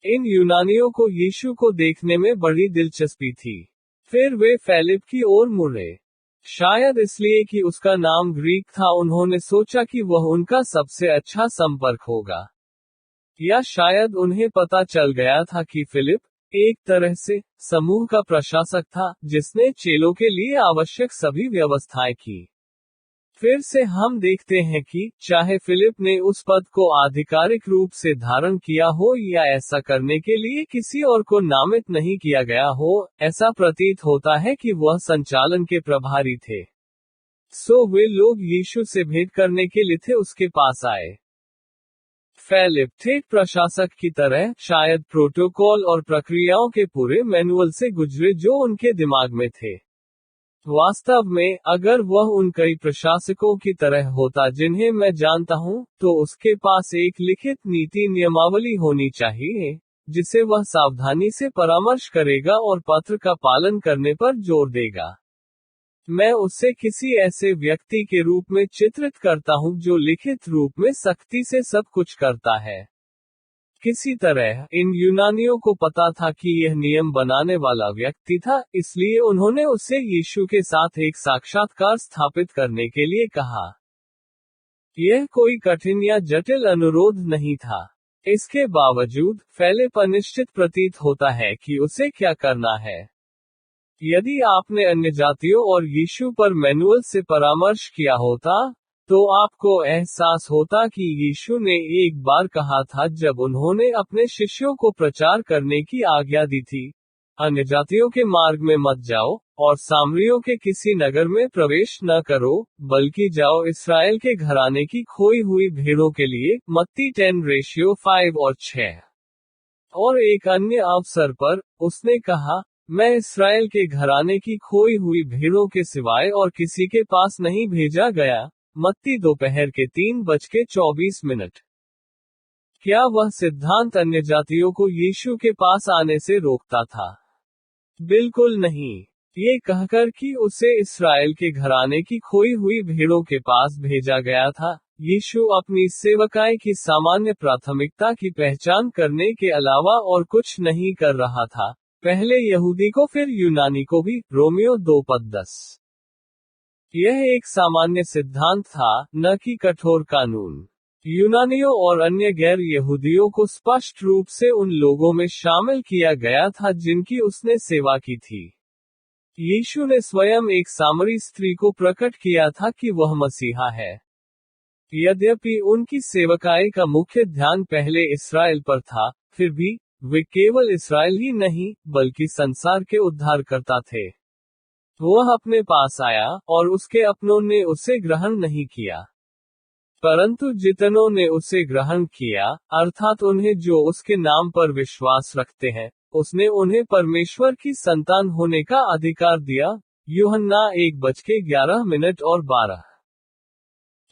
इन यूनानियों को यीशु को देखने में बड़ी दिलचस्पी थी। फिर वे फिलिप की ओर मुड़े। शायद इसलिए कि उसका नाम ग्रीक था, उन्होंने सोचा कि वह उनका सबसे अच्छा संपर्क होगा। या शायद उन्हें पता चल गया था कि फिलिप, एक तरह से, समूह का प्रशासक था, जिसने चेलों के लिए आवश्यक सभी व्यवस्थाएं की। फिर से हम देखते हैं कि, चाहे फिलिप ने उस पद को आधिकारिक रूप से धारण किया हो या ऐसा करने के लिए किसी और को नामित नहीं किया गया हो, ऐसा प्रतीत होता है कि वह संचालन के प्रभारी थे। वे लोग यीशु से भेंट करने के लिए थे उसके पास आए। फिलिप थे प्रशासक की तरह, शायद प्रोटोकॉल और प्रक्रियाओं के पूरे मैनुअल से गुजरे जो उनके दिमाग में थे। वास्तव में, अगर वह उन कई प्रशासकों की तरह होता जिन्हें मैं जानता हूं, तो उसके पास एक लिखित नीति नियमावली होनी चाहिए, जिसे वह सावधानी से परामर्श करेगा और पत्र का पालन करने पर जोर देगा। मैं उसे किसी ऐसे व्यक्ति के रूप में चित्रित करता हूं जो लिखित रूप में सख्ती से सब कुछ करता है। किसी तरह, इन यूनानियों को पता था कि यह नियम बनाने वाला व्यक्ति था, इसलिए उन्होंने उससे यीशु के साथ एक साक्षात्कार स्थापित करने के लिए कहा। यह कोई कठिन या जटिल अनुरोध नहीं था। इसके बावजूद, फिलिप अनिश्चित प्रतीत होता है कि उसे क्या करना है। यदि आपने अन्य जातियों और यीशु पर मैनुअल से परामर्श किया होता, तो आपको एहसास होता कि यीशु ने एक बार कहा था जब उन्होंने अपने शिष्यों को प्रचार करने की आज्ञा दी थी, अन्य जातियों के मार्ग में मत जाओ, और सामरियों के किसी नगर में प्रवेश न करो, बल्कि जाओ इस्राएल के घराने की खोई हुई भेड़ों के लिए। मत्ती 10:5 और 6। और एक अन्य अवसर पर, उसने कहा, मैं इस्राएल के घराने की खोई हुई भेड़ों के सिवाय और किसी के पास नहीं भेजा गया। मत्ती दोपहर के 3:24। क्या वह सिद्धांत अन्य जातियों को यीशु के पास आने से रोकता था? बिल्कुल नहीं। ये कहकर कि उसे इस्राएल के घराने की खोई हुई भेड़ों के पास भेजा गया था, यीशु अपनी सेवकाई की सामान्य प्राथमिकता की पहचान करने के अलावा और कुछ नहीं कर रहा था, पहले यहूदी को फिर यूनानी को भी। रोमियो 2:10। यह एक सामान्य सिद्धांत था, न कि कठोर कानून। यूनानियों और अन्य गैर यहूदियों को स्पष्ट रूप से उन लोगों में शामिल किया गया था जिनकी उसने सेवा की थी। यीशु ने स्वयं एक सामरी स्त्री को प्रकट किया था कि वह मसीहा है। यद्यपि उनकी सेवकाई का मुख्य ध्यान पहले इस्राएल पर था, फिर भी वे केवल इस्राएल ही नहीं, बल्कि संसार के उद्धारकर्ता थे। वह अपने पास आया, और उसके अपनों ने उसे ग्रहण नहीं किया। परंतु जितनों ने उसे ग्रहण किया, अर्थात उन्हें जो उसके नाम पर विश्वास रखते हैं, उसने उन्हें परमेश्वर की संतान होने का अधिकार दिया। यूहन्ना 1:11-12।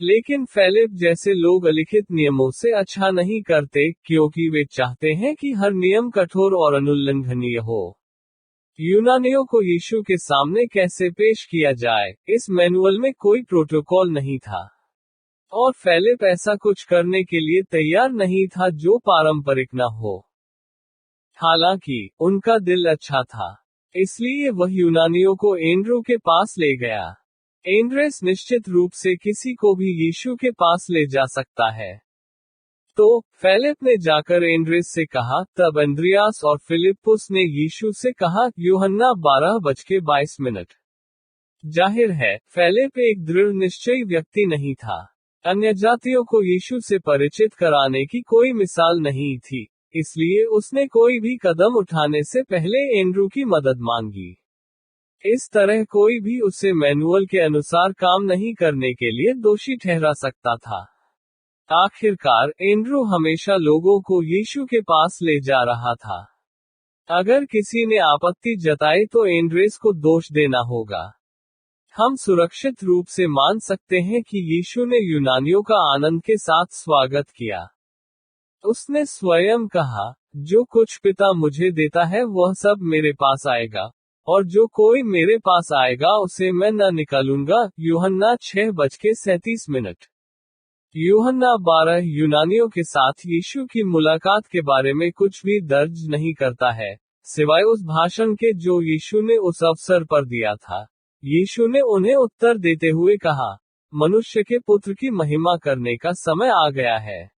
लेकिन फिलिप जैसे लोग अलिखित नियमों से अच्छा नहीं करते, क्योंकि वे चाहते हैं कि हर नियम कठोर और अनुल्लंघनीय हो। यूनानियों को यीशु के सामने कैसे पेश किया जाए, इस मैनुअल में कोई प्रोटोकॉल नहीं था। और फिलिप ऐसा कुछ करने के लिए तैयार नहीं था जो पारंपरिक न हो। हालांकि, उनका दिल अच्छा था। इसलिए वह यूनानियों को एंड्रू के पास ले गया। एंड्रेस निश्चित रूप से किसी को भी यीशु के पास ले जा सकता है। तो, फिलिप ने जाकर एंड्रेस से कहा, तब अंद्रियास और फिलिप्पुस ने यीशु से कहा। यूहन्ना 12:22। जाहिर है, फिलिप एक दृढ़ निश्चयी व्यक्ति नहीं था। अन्य जातियों को यीशु से परिचित कराने की कोई मिसाल नहीं थी, इसलिए उसने कोई भी कदम उठाने से पहले एंड्रू की मदद मांगी। इस तरह कोई भी उसे मैनुअल के अनुसार काम नहीं करने के लिए दोषी ठहरा सकता था। आखिरकार, एंड्रू हमेशा लोगों को यीशु के पास ले जा रहा था। अगर किसी ने आपत्ति जताई तो एंड्रेस को दोष देना होगा। हम सुरक्षित रूप से मान सकते हैं कि यीशु ने यूनानियों का आनंद के साथ स्वागत किया। उसने स्वयं कहा, जो कुछ पिता मुझे देता है वह सब मेरे पास आएगा, और जो कोई मेरे पास आएगा उसे मैं न निकालूंगा। यूहन्ना 6:37। यूहन्ना 12 यूनानियों के साथ यीशु की मुलाकात के बारे में कुछ भी दर्ज नहीं करता है, सिवाय उस भाषण के जो यीशु ने उस अवसर पर दिया था। यीशु ने उन्हें उत्तर देते हुए कहा, मनुष्य के पुत्र की महिमा करने का समय आ गया है।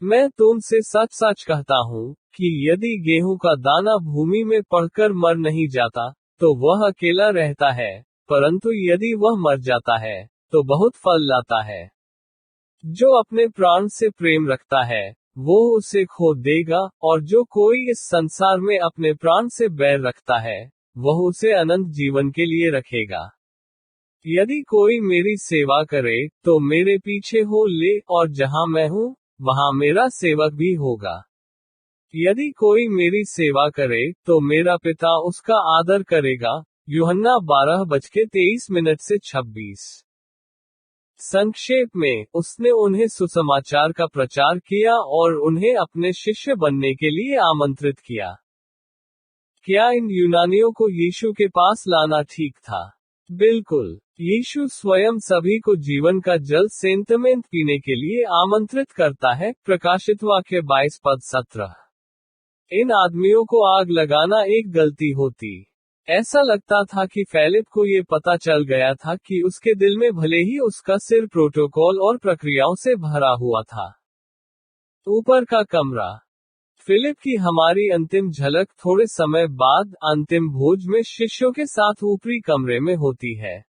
मैं तुमसे सच सच कहता हूँ, कि यदि गेहूं का दाना भूमि में पड़कर मर नहीं जाता, तो वह अकेला रहता है, परंतु यदि वह मर जाता है, तो बहुत फल लाता है। जो अपने प्राण से प्रेम रखता है, वो उसे खो देगा, और जो कोई इस संसार में अपने प्राण से बैर रखता है, वह उसे अनंत जीवन के लिए रखेगा। यदि कोई मेरी सेवा करे, तो मेरे पीछे हो ले, और जहां मैं हूं, वहां मेरा सेवक भी होगा। यदि कोई मेरी सेवा करे, तो मेरा पिता उसका आदर करेगा। यूहन्ना 12:23-26। संक्षेप में, उसने उन्हें सुसमाचार का प्रचार किया और उन्हें अपने शिष्य बनने के लिए आमंत्रित किया। क्या इन यूनानियों को यीशु के पास लाना ठीक था? बिल्कुल। यीशु स्वयं सभी को जीवन का जल सेंतमेंट पीने के लिए आमंत्रित करता है। प्रकाशित वाक्य 22:17। इन आदमियों को आग लगाना एक गलती होती। ऐसा लगता था कि फिलिप को ये पता चल गया था कि उसके दिल में भले ही उसका सिर प्रोटोकॉल और प्रक्रियाओं से भरा हुआ था। ऊपर का कमरा। फिलिप की हमारी अंतिम झलक थोड़े समय बाद अंतिम भोज में शिष्यों के साथ ऊपरी कमरे में होती है।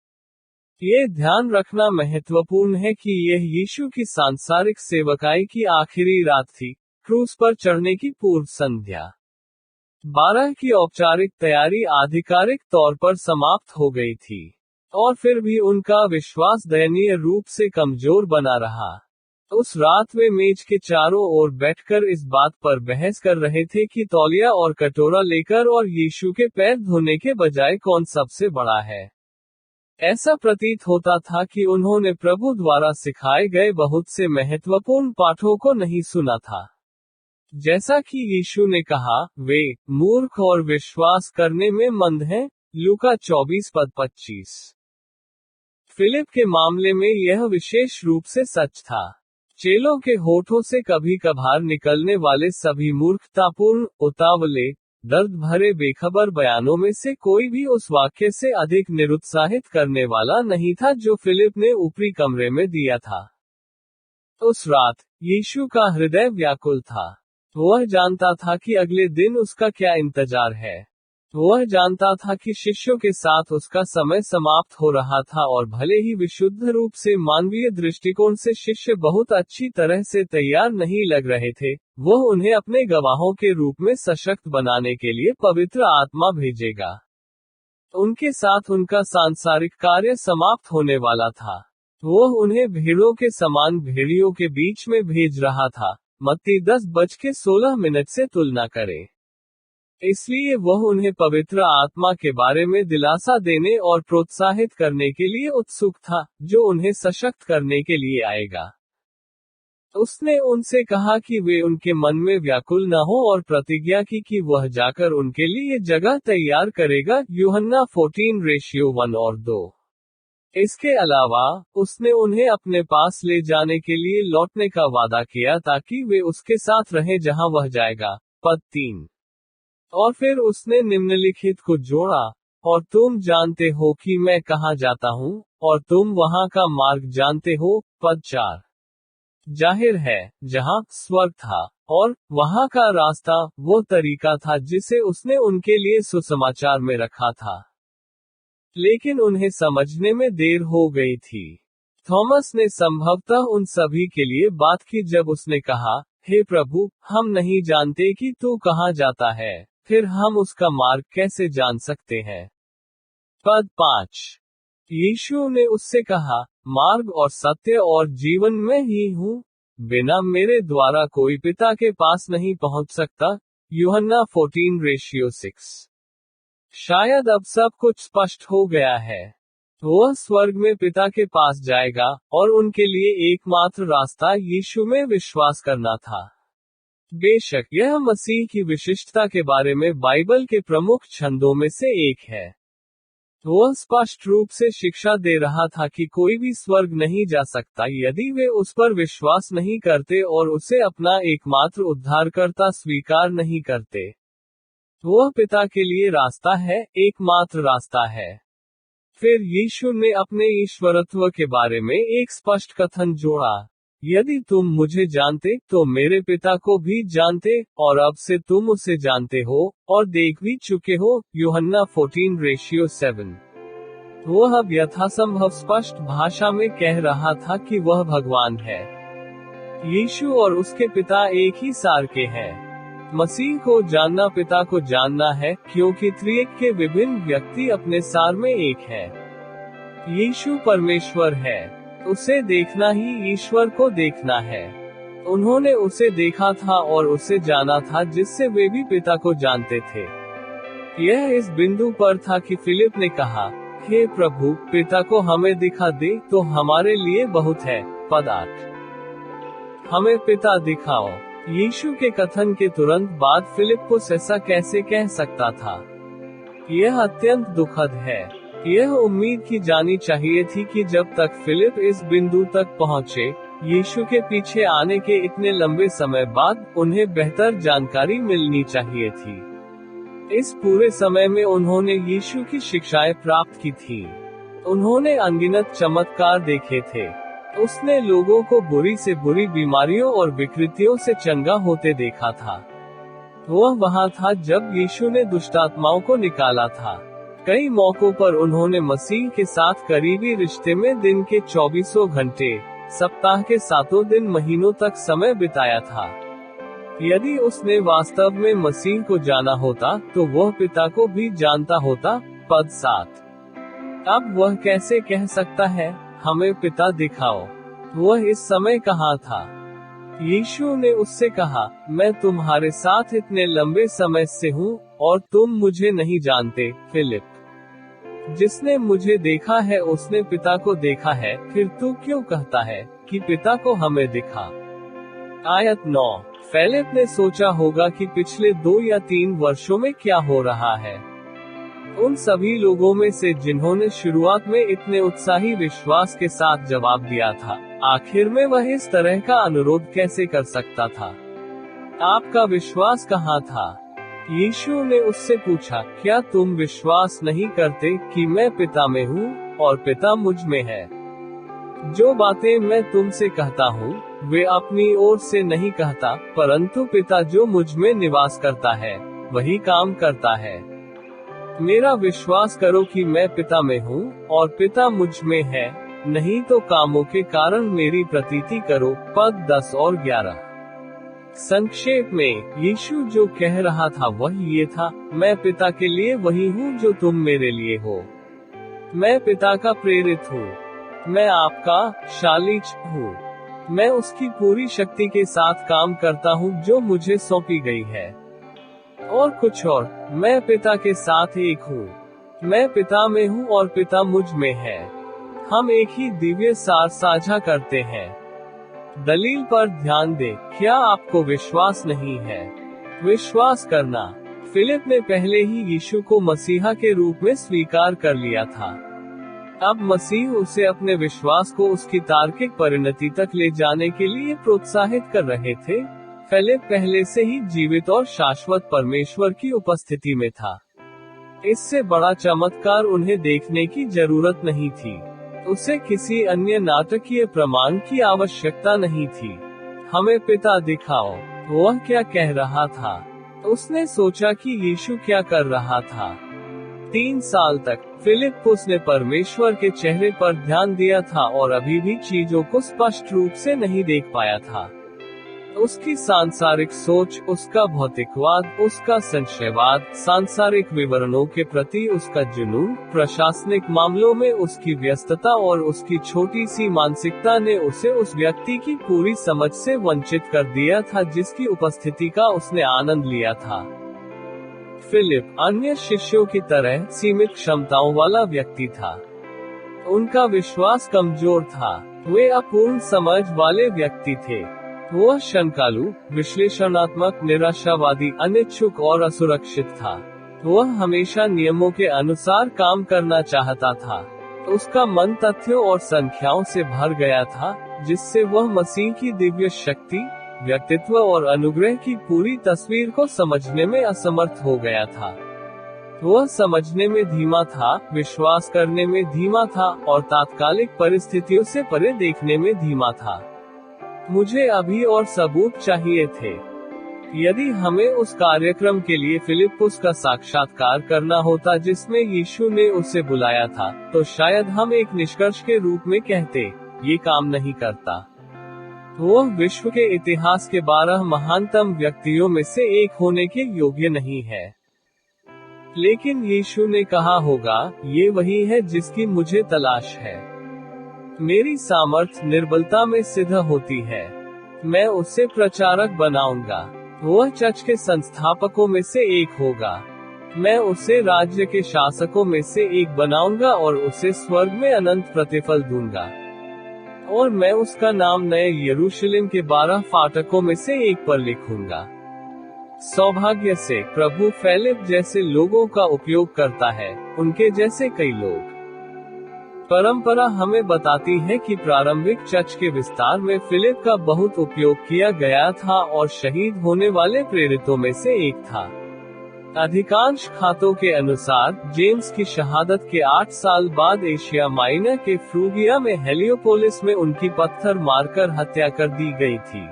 ये ध्यान रखना महत्वपूर्ण है कि यह यीशु की सांसारिक सेवकाई की आखिरी रात थी, क्रूस पर चढ़ने की पूर्व संध्या। 12 की औपचारिक तैयारी आधिकारिक तौर पर समाप्त हो गई थी, और फिर भी उनका विश्वास दयनीय रूप से कमजोर बना रहा। उस रात वे मेज के चारों ओर बैठकर इस बात पर बहस कर रहे थे कि तौलिया और कटोरा लेकर और यीशु के पैर धोने के बजाय कौन सबसे बड़ा है। ऐसा प्रतीत होता था कि उन्होंने प्रभु द्वारा सिखाए गए बहुत से महत्वपूर्ण पाठों को नहीं सुना था। जैसा कि यीशु ने कहा, वे मूर्ख और विश्वास करने में मंद हैं, लूका 24:25। फिलिप के मामले में यह विशेष रूप से सच था। चेलों के होठों से कभी कभार निकलने वाले सभी मूर्खतापूर्ण, उतावले, दर्द भरे बेखबर बयानों में से कोई भी उस वाक्य से अधिक निरुत्साहित करने वाला नहीं था जो फिलिप ने ऊपरी कमरे में दिया था। उस रात यीशु का हृदय व्याकुल था। वह जानता था कि अगले दिन उसका क्या इंतजार है। वह जानता था कि शिष्यों के साथ उसका समय समाप्त हो रहा था और भले ही विशुद्ध रूप से मानवीय दृष्टिकोण से शिष्य बहुत अच्छी तरह से तैयार नहीं लग रहे थे, वह उन्हें अपने गवाहों के रूप में सशक्त बनाने के लिए पवित्र आत्मा भेजेगा। उनके साथ उनका सांसारिक कार्य समाप्त होने वाला था। वह उन्हें भेड़ों के समान भेड़ियों के बीच में भेज रहा था। मत्ती 10:16 से तुलना करें। इसलिए वह उन्हें पवित्र आत्मा के बारे में दिलासा देने और प्रोत्साहित करने के लिए उत्सुक था, जो उन्हें सशक्त करने के लिए आएगा। उसने उनसे कहा कि वे उनके मन में व्याकुल न हो और प्रतिज्ञा की कि वह जाकर उनके लिए जगह तैयार करेगा। यूहन्ना 14:1 और 2। इसके अलावा, उसने उन्हें अपने पास ले जाने के लिए लौटने का वादा किया ताकि वे उसके साथ रहें जहां वह जाएगा। पद 3। और फिर उसने निम्नलिखित को जोड़ा, और तुम जानते हो कि मैं कहां जाता हूं, और तुम वहां का मार्ग जानते हो। पद 4। जाहिर है, जहां स्वर्ग था, और वहां का रास्ता, वो तरीका था जिसे उसने उनके लिए सुसमाचार में रखा था। लेकिन उन्हें समझने में देर हो गई थी। थॉमस ने संभवतः उन सभी के लिए बात की जब उसने कहा, हे प्रभु, हम नहीं जानते कि तू कहां जाता है, फिर हम उसका मार्ग कैसे जान सकते हैं। पद 5। यीशु ने उससे कहा, मार्ग और सत्य और जीवन मैं ही हूँ, बिना मेरे द्वारा कोई पिता के पास नहीं पहुंच सकता। यूहन्ना 14:6। शायद अब सब कुछ स्पष्ट हो गया है। वह स्वर्ग में पिता के पास जाएगा, और उनके लिए एकमात्र रास्ता यीशु में विश्वास करना था। बेशक यह मसीह की विशिष्टता के बारे में बाइबल के प्रमुख छंदों में से एक है। वह स्पष्ट रूप से शिक्षा दे रहा था कि कोई भी स्वर्ग नहीं जा सकता यदि वे उस पर विश्वास नहीं करते और उसे अपना एकमात्र उद्धारकर्ता स्वीकार नहीं करते। वह पिता के लिए रास्ता है, एकमात्र रास्ता है। फिर यीशु ने अपने ईश्वरत्व के बारे में एक स्पष्ट कथन जोड़ा, यदि तुम मुझे जानते तो मेरे पिता को भी जानते, और अब से तुम उसे जानते हो और देख भी चुके हो। यूहन्ना 14:7। वह अब यथासंभव स्पष्ट भाषा में कह रहा था कि वह भगवान है। यीशु और उसके पिता एक ही सार के हैं। मसीह को जानना पिता को जानना है, क्योंकि त्रिएक के विभिन्न व्यक्ति अपने सार में एक है। यीशु परमेश्वर है। उसे देखना ही ईश्वर को देखना है। उन्होंने उसे देखा था और उसे जाना था जिससे वे भी पिता को जानते थे। यह इस बिंदु पर था कि फिलिप ने कहा, हे प्रभु, पिता को हमें दिखा दे तो हमारे लिए बहुत है। पद 8। हमें पिता दिखाओ। यीशु के कथन के तुरंत बाद फिलिप्पुस ऐसा कैसे कह सकता था? यह अत्यंत दुखद है। यह उम्मीद की जानी चाहिए थी कि जब तक फिलिप इस बिंदु तक पहुंचे, यीशु के पीछे आने के इतने लंबे समय बाद, उन्हें बेहतर जानकारी मिलनी चाहिए थी। इस पूरे समय में उन्होंने यीशु की शिक्षाएं प्राप्त की थी। उन्होंने अनगिनत चमत्कार देखे थे। उसने लोगों को बुरी से बुरी बीमारियों और विकृतियों से चंगा होते देखा था। वह वहां था जब यीशु ने दुष्टात्माओं को निकाला था। कई मौकों पर उन्होंने मसीह के साथ करीबी रिश्ते में दिन के 24 घंटे, सप्ताह के 7 दिन, महीनों तक समय बिताया था। यदि उसने वास्तव में मसीह को जाना होता, तो वह पिता को भी जानता होता। पद 7। अब वह कैसे कह सकता है, हमें पिता दिखाओ? वह इस समय कहाँ था? यीशु ने उससे कहा, मैं तुम्हारे साथ इतने लंबे समय से हूँ, और तुम मुझे नहीं जानते, फिलिप। जिसने मुझे देखा है उसने पिता को देखा है, फिर तू क्यों कहता है कि पिता को हमें दिखा। आयत 9। फिलिप ने सोचा होगा कि पिछले 2 या 3 वर्षों में क्या हो रहा है। उन सभी लोगों में से जिन्होंने शुरुआत में इतने उत्साही विश्वास के साथ जवाब दिया था, आखिर में वह इस तरह का अनुरोध कैसे कर सकता था। आपका विश्वास कहाँ था? यीशु ने उससे पूछा, क्या तुम विश्वास नहीं करते कि मैं पिता में हूँ और पिता मुझ में है? जो बातें मैं तुमसे कहता हूँ, वे अपनी ओर से नहीं कहता, परंतु पिता जो मुझ में निवास करता है, वही काम करता है। मेरा विश्वास करो कि मैं पिता में हूँ और पिता मुझ में है, नहीं तो कामों के कारण मेरी प्रतीति करो। पद 10 और 11। संक्षेप में, यीशु जो कह रहा था वह ये था, मैं पिता के लिए वही हूँ जो तुम मेरे लिए हो। मैं पिता का प्रेरित हूँ। मैं आपका शालीच हूँ। मैं उसकी पूरी शक्ति के साथ काम करता हूँ जो मुझे सौंपी गई है। और कुछ और, मैं पिता के साथ एक हूँ। मैं पिता में हूँ और पिता मुझ में है। हम एक ही दिव्य सार साझा करते हैं। दलील पर ध्यान दें, क्या आपको विश्वास नहीं है? विश्वास करना। फिलिप ने पहले ही यीशु को मसीहा के रूप में स्वीकार कर लिया था। अब मसीह उसे अपने विश्वास को उसकी तार्किक परिणति तक ले जाने के लिए प्रोत्साहित कर रहे थे। फिलिप पहले से ही जीवित और शाश्वत परमेश्वर की उपस्थिति में था। इससे बड़ा चमत्कार उन्हें देखने की जरूरत नहीं थी। उसे किसी अन्य नाटकीय प्रमाण की आवश्यकता नहीं थी। हमें पिता दिखाओ। वह क्या कह रहा था? उसने सोचा कि यीशु क्या कर रहा था। 3 साल तक फिलिप्पुस ने परमेश्वर के चेहरे पर ध्यान दिया था और अभी भी चीजों को स्पष्ट रूप से नहीं देख पाया था। उसकी सांसारिक सोच, उसका भौतिकवाद, उसका संशयवाद, सांसारिक विवरणों के प्रति उसका जुनून, प्रशासनिक मामलों में उसकी व्यस्तता और उसकी छोटी सी मानसिकता ने उसे उस व्यक्ति की पूरी समझ से वंचित कर दिया था जिसकी उपस्थिति का उसने आनंद लिया था। फिलिप अन्य शिष्यों की तरह सीमित क्षमताओं वाला व्यक्ति था। उनका विश्वास कमजोर था। वे अपूर्ण समझ वाले व्यक्ति थे। वह शंकालु, विश्लेषणात्मक, निराशावादी, अनिच्छुक और असुरक्षित था। वह हमेशा नियमों के अनुसार काम करना चाहता था। उसका मन तथ्यों और संख्याओं से भर गया था, जिससे वह मसीह की दिव्य शक्ति, व्यक्तित्व और अनुग्रह की पूरी तस्वीर को समझने में असमर्थ हो गया था। वह समझने में धीमा था, विश्वास करने में धीमा था और तात्कालिक परिस्थितियों से परे देखने में धीमा था। मुझे अभी और सबूत चाहिए थे। यदि हमें उस कार्यक्रम के लिए फिलिप्पुस का साक्षात्कार करना होता जिसमें यीशु ने उसे बुलाया था, तो शायद हम एक निष्कर्ष के रूप में कहते, ये काम नहीं करता। वह विश्व के इतिहास के 12 महानतम व्यक्तियों में से एक होने के योग्य नहीं है। लेकिन यीशु ने कहा होगा, ये वही है जिसकी मुझे तलाश है। मेरी सामर्थ्य निर्बलता में सिद्ध होती है। मैं उसे प्रचारक बनाऊंगा। वह चर्च के संस्थापकों में से एक होगा। मैं उसे राज्य के शासकों में से एक बनाऊंगा और उसे स्वर्ग में अनंत प्रतिफल दूंगा। और मैं उसका नाम नए यरूशलेम के 12 फाटकों में से एक पर लिखूंगा। सौभाग्य से प्रभु फिलिप जैसे लोगों का उपयोग करता है, उनके जैसे कई लोग। परंपरा हमें बताती है कि प्रारंभिक चर्च के विस्तार में फिलिप का बहुत उपयोग किया गया था और शहीद होने वाले प्रेरितों में से एक था। अधिकांश खातों के अनुसार जेम्स की शहादत के 8 साल बाद एशिया माइनर के फ्रूगिया में हेलियोपोलिस में उनकी पत्थर मारकर हत्या कर दी गई थी।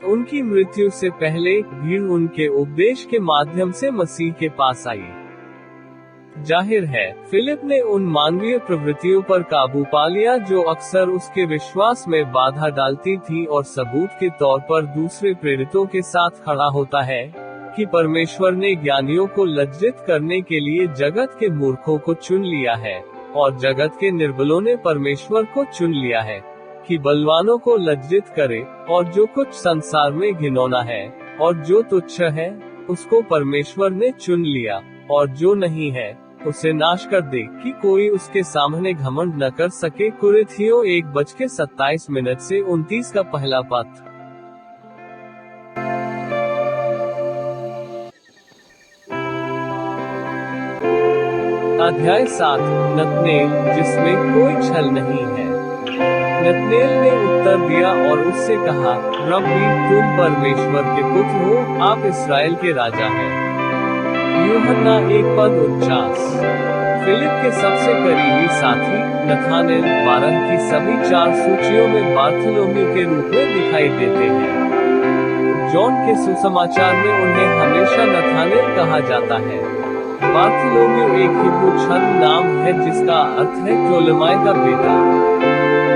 उनकी मृत्यु से पहले भीड़ उनके उपदेश के माध्यम से मसीह के पास आई। जाहिर है, फिलिप ने उन मानवीय प्रवृत्तियों पर काबू पा लिया जो अक्सर उसके विश्वास में बाधा डालती थी और सबूत के तौर पर दूसरे प्रेरितों के साथ खड़ा होता है कि परमेश्वर ने ज्ञानियों को लज्जित करने के लिए जगत के मूर्खों को चुन लिया है और जगत के निर्बलों ने परमेश्वर को चुन लिया है कि बलवानों को लज्जित करे, और जो कुछ संसार में घिनौना है और जो तुच्छ है उसको परमेश्वर ने चुन लिया, और जो नहीं है उसे नाश कर दे, कि कोई उसके सामने घमंड न कर सके। कुरिन्थियों 1:27 से 29 का पहला पत्र। अध्याय 7, नतनेल, जिसमें कोई छल नहीं है। नतनेल ने उत्तर दिया और उससे कहा, रब्बी, तुम परमेश्वर के पुत्र हो, आप इस्राएल के राजा हैं। यूहन्ना 1:49। फिलिप के सबसे करीबी साथी नथानेल 12 की सभी 4 सूचियों में बार्थोलोम्यू के रूप में दिखाई देते हैं। जॉन के सुसमाचार में उन्हें हमेशा नथानेल कहा जाता है। बार्थोलोम्यू एक हिब्रू छंद नाम है जिसका अर्थ है टोलेमाई का बेटा।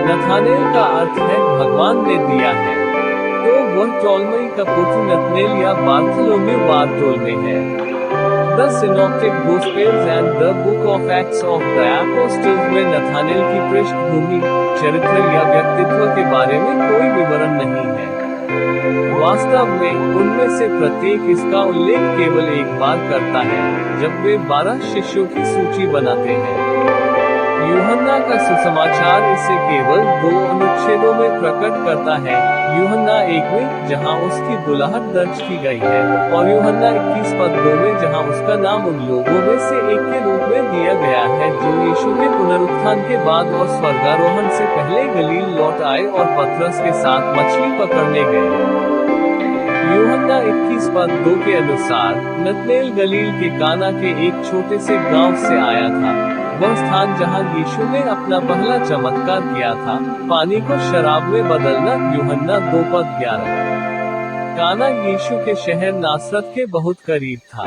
नथानेल का अर्थ है भगवान ने दिया है, तो वह टोलेमाई का पुत्र नतनेल या बार्थोलोम्यू बारतोल्मे है। The synoptic gospels and the book of acts of the apostles में नथानेल की पृष्ठभूमि, चरित्र या व्यक्तित्व के बारे में कोई विवरण नहीं है। वास्तव में उनमें से प्रत्येक इसका उल्लेख केवल एक बार करता है, जब वे 12 शिष्यों की सूची बनाते हैं। यूहन्ना का सुसमाचार इसे केवल 2 अनुच्छेदों में प्रकट करता है, यूहन्ना 1 में जहां उसकी बुलाहट दर्ज की गई है, और यूहन्ना 21:2 में जहां उसका नाम उन लोगों में से एक के रूप में दिया गया है जो यीशु के पुनरुत्थान के बाद और स्वर्गारोहण से पहले गलील लौट आए और पतरस के साथ मछली पकड़ने गए। यूहन्ना 21:2 के अनुसार नतनेल गलील के काना के एक छोटे से गांव से आया था, वह स्थान जहां यीशु ने अपना पहला चमत्कार किया था, पानी को शराब में बदलना। यूहन्ना 2:11। काना यीशु के शहर नासरत के बहुत करीब था।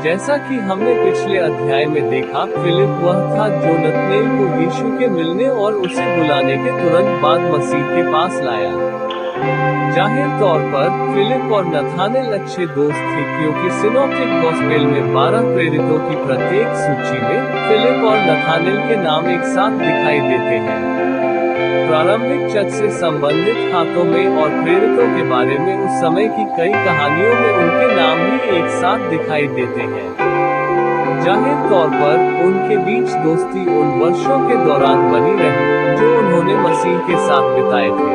जैसा कि हमने पिछले अध्याय में देखा, फिलिप वह था जो नतनेल को यीशु के मिलने और उसे बुलाने के तुरंत बाद मसीह के पास लाया। जाहिर तौर पर फिलिप और नथानेल अच्छे दोस्त थे, क्योंकि सिनॉप्टिक गॉस्पेल में 12 प्रेरितों की प्रत्येक सूची में फिलिप और नथानेल के नाम एक साथ दिखाई देते हैं। प्रारंभिक चर्च से संबंधित खातों में और प्रेरितों के बारे में उस समय की कई कहानियों में उनके नाम भी एक साथ दिखाई देते हैं। जाहिर तौर पर उनके बीच दोस्ती उन वर्षों के दौरान बनी रही जो उन्होंने मसीह के साथ बिताए थे।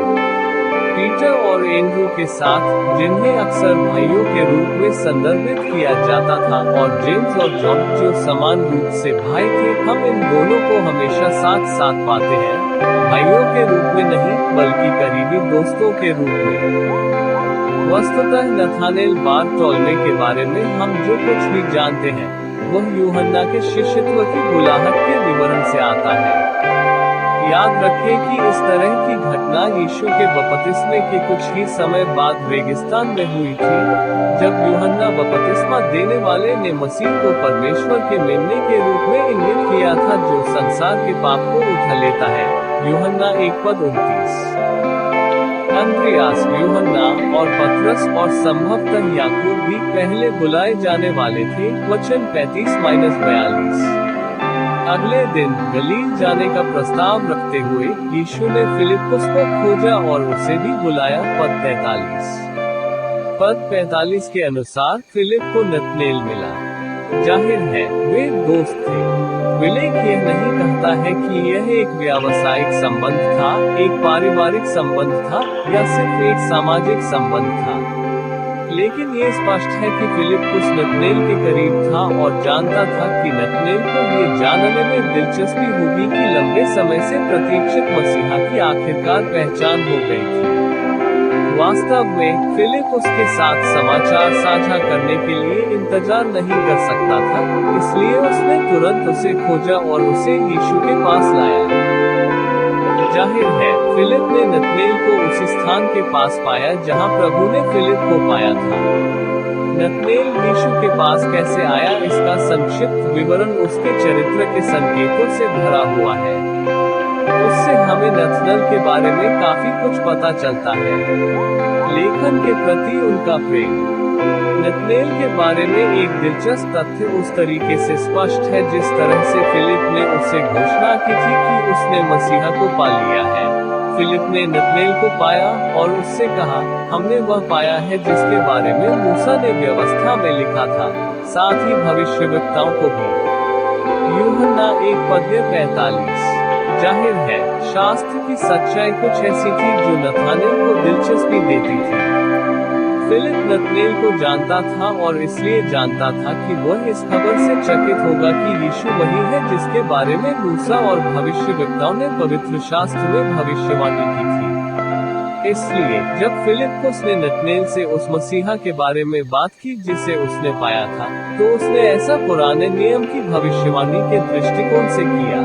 पीटर और एंड्रू के साथ, जिन्हें अक्सर भाइयों के रूप में संदर्भित किया जाता था, और जेम्स और जॉन जो समान रूप से भाई थे, हम इन दोनों को हमेशा साथ साथ पाते हैं, भाइयों के रूप में नहीं बल्कि करीबी दोस्तों के रूप में। वस्तुतः नथानेल बारतोल्मे के बारे में हम जो कुछ भी जानते हैं, वह यूहन्ना के शिष्यत्व की बुलाहट के विवरण से आता है। याद रखें कि इस तरह की घटना यीशु के बपतिस्मे के कुछ ही समय बाद रेगिस्तान में हुई थी, जब यूहन्ना बपतिस्मा देने वाले ने मसीह को परमेश्वर के मेमने के रूप में इंगित किया था जो संसार के पाप को उठा लेता है। यूहन्ना 1:29। अंद्रियास, यूहन्ना और पतरस और संभवतः याकूब भी पहले बुलाए जाने वाले थे। वचन 35-42। अगले दिन गलील जाने का प्रस्ताव रखते हुए यीशु ने फिलिप्पुस को खोजा और उसे भी बुलाया। पद 43। पद 45 के अनुसार फिलिप को नतनेल मिला। जाहिर है वे दोस्त थे। उल्लेख यह नहीं कहता है कि यह एक व्यावसायिक संबंध था, एक पारिवारिक संबंध था, या सिर्फ एक सामाजिक संबंध था, लेकिन ये स्पष्ट है कि फिलिप्पुस नतनेल के करीब था और जानता था कि नतनेल को ये जानने में दिलचस्पी होगी कि लंबे समय से प्रतीक्षित मसीहा की आखिरकार पहचान हो गई थी। वास्तव में फिलिप उसके साथ समाचार साझा करने के लिए इंतजार नहीं कर सकता था, इसलिए उसने तुरंत उसे खोजा और उसे यीशु के पास लाया। जाहिर है फिलिप ने नतनेल को उसी स्थान के पास पाया जहां प्रभु ने फिलिप को पाया था। नतनेल यीशु के पास कैसे आया, इसका संक्षिप्त विवरण उसके चरित्र के संकेतों से भरा हुआ है। उससे हमें नतनेल के बारे में काफी कुछ पता चलता है। लेखन के प्रति उनका प्रेम। नतनेल के बारे में एक दिलचस्प तथ्य उस तरीके से स्पष्ट है जिस तरह से फिलिप ने उससे घोषणा की थी कि उसने मसीहा को पा लिया है। फिलिप ने नतनेल को पाया और उससे कहा, हमने वह पाया है जिसके बारे में मूसा ने व्यवस्था में लिखा था, साथ ही भविष्यवक्ताओं को भी। यूहन्ना 1:45। जाहिर है, शास्त्र की सच्चाई कुछ ऐसी थी जो नथानेल को दिलचस्पी देती थी। फिलिप नतनेल को जानता था और इसलिए जानता था कि वह इस खबर से चकित होगा कि यीशु वही है जिसके बारे में मूसा और भविष्यवक्ताओं ने पवित्र शास्त्र में भविष्यवाणी की थी। इसलिए जब फिलिप्पुस ने नतनेल से उस मसीहा के बारे में बात की जिसे उसने पाया था, तो उसने ऐसा पुराने नियम की भविष्यवाणी के दृष्टिकोण से किया।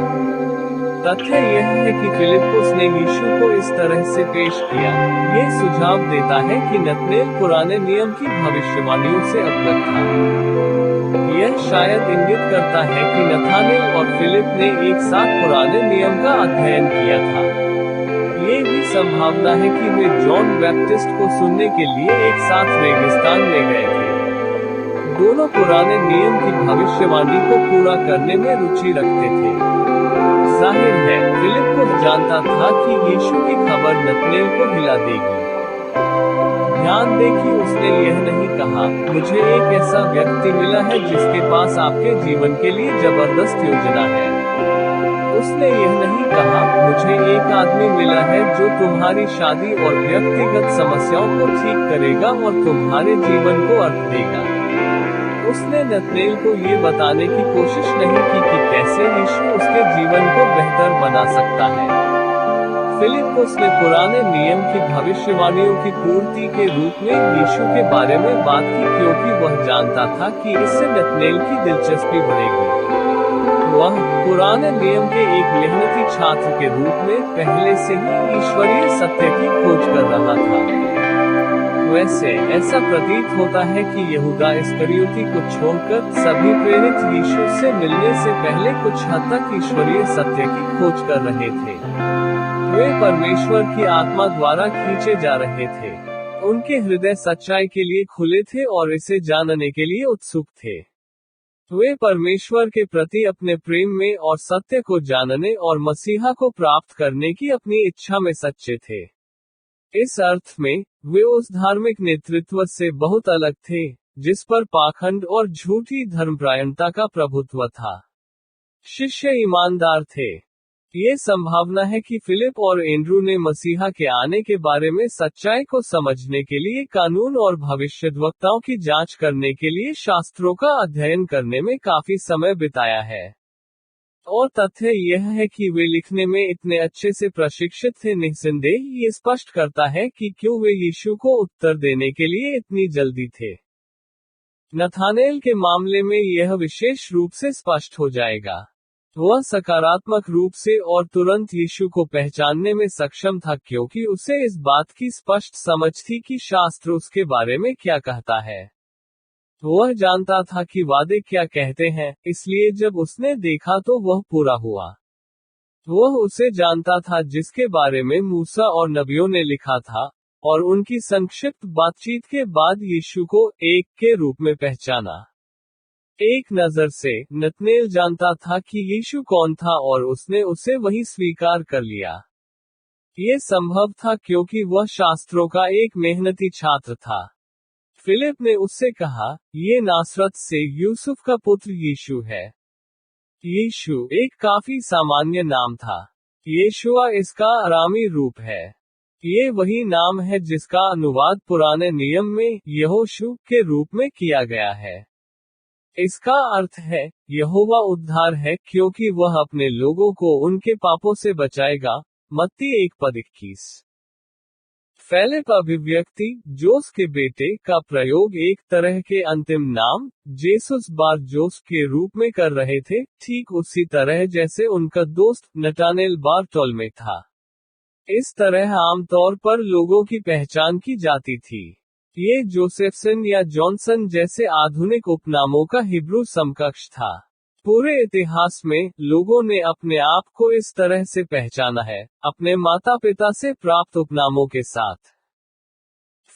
तथ्य यह है कि फिलिप्पुस ने यीशु को इस तरह से पेश किया। ये सुझाव देता है कि नतनेल पुराने नियम की भविष्यवाणियों से अवगत था। यह शायद इंगित करता है कि नथानेल और फिलिप ने एक साथ पुराने नियम का अध्ययन किया था। ये भी संभावना है कि वे जॉन बैप्टिस्ट को सुनने के लिए एक साथ रेगिस्तान में गए थे। दोनों पुराने नियम की भविष्यवाणी को पूरा करने में रुचि रखते थे। जाहिर है, फिलिप्पुस जानता था कि यीशु की खबर नतनेल को हिला देगी। ध्यान दें कि उसने यह नहीं कहा, मुझे एक ऐसा व्यक्ति मिला है जिसके पास आपके जीवन के लिए जबरदस्त योजना है। उसने यह नहीं कहा, मुझे एक आदमी मिला है जो तुम्हारी शादी और व्यक्तिगत समस्याओं को ठीक करेगा और तुम्हारे जीवन को अर्थ देगा। उसने नतनेल को ये बताने की कोशिश नहीं की कि कैसे यीशु उसके जीवन को बेहतर बना सकता है। फिलिप्पुस ने पुराने नियम की भविष्यवाणियों की पूर्ति के रूप में यीशु के बारे में बात की क्योंकि वह जानता था कि इससे नतनेल की दिलचस्पी बढ़ेगी। वह पुराने नियम के एक मेहनती छात्र के रूप में पहले से ही ईश्वरीय सत्य की खोज कर रहा था। वैसे ऐसा प्रतीत होता है कि यहूदा इस्करियोती को छोड़कर सभी प्रेरित यीशु से मिलने से पहले कुछ हद तक ईश्वरीय सत्य की खोज कर रहे थे। वे परमेश्वर की आत्मा द्वारा खींचे जा रहे थे। उनके हृदय सच्चाई के लिए खुले थे और इसे जानने के लिए उत्सुक थे। वे परमेश्वर के प्रति अपने प्रेम में और सत्य को जानने और मसीहा को प्राप्त करने की अपनी इच्छा में सच्चे थे। इस अर्थ में, वे उस धार्मिक नेतृत्व से बहुत अलग थे, जिस पर पाखंड और झूठी धर्मपरायणता का प्रभुत्व था। शिष्य ईमानदार थे। ये संभावना है कि फिलिप और एंड्रू ने मसीहा के आने के बारे में सच्चाई को समझने के लिए कानून और भविष्यद्वक्ताओं की जांच करने के लिए शास्त्रों का अध्ययन करने में काफी समय बिताया है। और तथ्य यह है कि वे लिखने में इतने अच्छे से प्रशिक्षित थे। निस्संदेह ये स्पष्ट करता है कि क्यों वे यीशु को उत्तर देने के लिए इतनी जल्दी थे। नथानेल के मामले में यह विशेष रूप से स्पष्ट हो जाएगा। वह सकारात्मक रूप से और तुरंत यीशु को पहचानने में सक्षम था क्योंकि उसे इस बात की स्पष्ट समझ थी कि शास्त्र उसके बारे में क्या कहता है। वह जानता था कि वादे क्या कहते हैं, इसलिए जब उसने देखा तो वह पूरा हुआ। वह उसे जानता था जिसके बारे में मूसा और नबियों ने लिखा था, और उनकी संक्षिप्त बातचीत के बाद यीशु को एक के रूप में पहचाना। एक नजर से, नतनेल जानता था कि यीशु कौन था और उसने उसे वही स्वीकार कर लिया। ये संभव था क्योंकि वह शास्त्रों का एक मेहनती छात्र था। फिलिप ने उससे कहा, ये नासरत से यूसुफ का पुत्र यीशु है। यीशु एक काफी सामान्य नाम था। येशुआ इसका अरामी रूप है। ये वही नाम है जिसका अनुवाद पुराने नियम में यहोशू के रूप में किया गया है। इसका अर्थ है, यहोवा उद्धार है क्योंकि वह अपने लोगों को उनके पापों से बचाएगा। मत्ती 1:21। फिलिप अभिव्यक्ति, जोस के बेटे, का प्रयोग एक तरह के अंतिम नाम, जेसुस बार जोस के रूप में कर रहे थे, ठीक उसी तरह जैसे उनका दोस्त, नटानेल बारटोल्मे था। इस तरह आमतौर पर लोगों की पहचान की जाती थी। ये जोसेफसन या जॉनसन जैसे आधुनिक उपनामों का हिब्रू समकक्ष था। पूरे इतिहास में, लोगों ने अपने आप को इस तरह से पहचाना है, अपने माता पिता से प्राप्त उपनामों के साथ।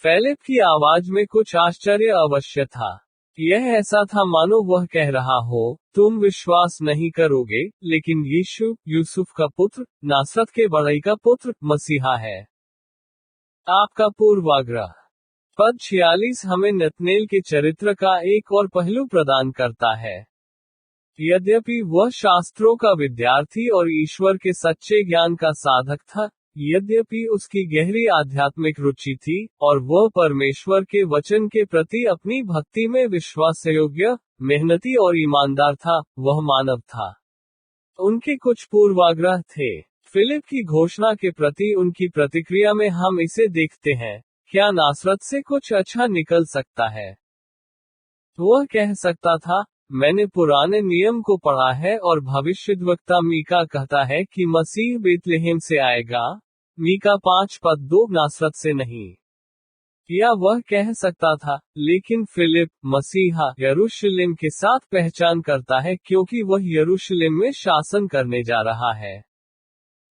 फिलिप की आवाज में कुछ आश्चर्य अवश्य था। यह ऐसा था मानो वह कह रहा हो, तुम विश्वास नहीं करोगे, लेकिन यीशु, यूसुफ का पुत्र, नासरत के बड़ई का पुत्र, मसीहा है। आपका पूर्वाग्रह। पद 46 हमें नतनेल के चरित्र का एक और पहलू प्रदान करता है। यद्यपि वह शास्त्रों का विद्यार्थी और ईश्वर के सच्चे ज्ञान का साधक था, यद्यपि उसकी गहरी आध्यात्मिक रुचि थी, और वह परमेश्वर के वचन के प्रति अपनी भक्ति में विश्वासयोग्य, मेहनती और ईमानदार था, वह मानव था। उनके कुछ पूर्वाग्रह थे। फिलिप की घोषणा के प्रति उनकी प्रतिक्रिया में हम इसे देखते हैं, क्या नासरत से कुछ अच्छा निकल सकता है? वह कह सकता था, मैंने पुराने नियम को पढ़ा है और भविष्यद्वक्ता मीका कहता है कि मसीह बेतलेहम से आएगा। मीका 5:2 नासरत से नहीं। या वह कह सकता था, लेकिन फिलिप मसीहा यरूशलेम के साथ पहचान करता है क्योंकि वह यरूशलेम में शासन करने जा रहा है।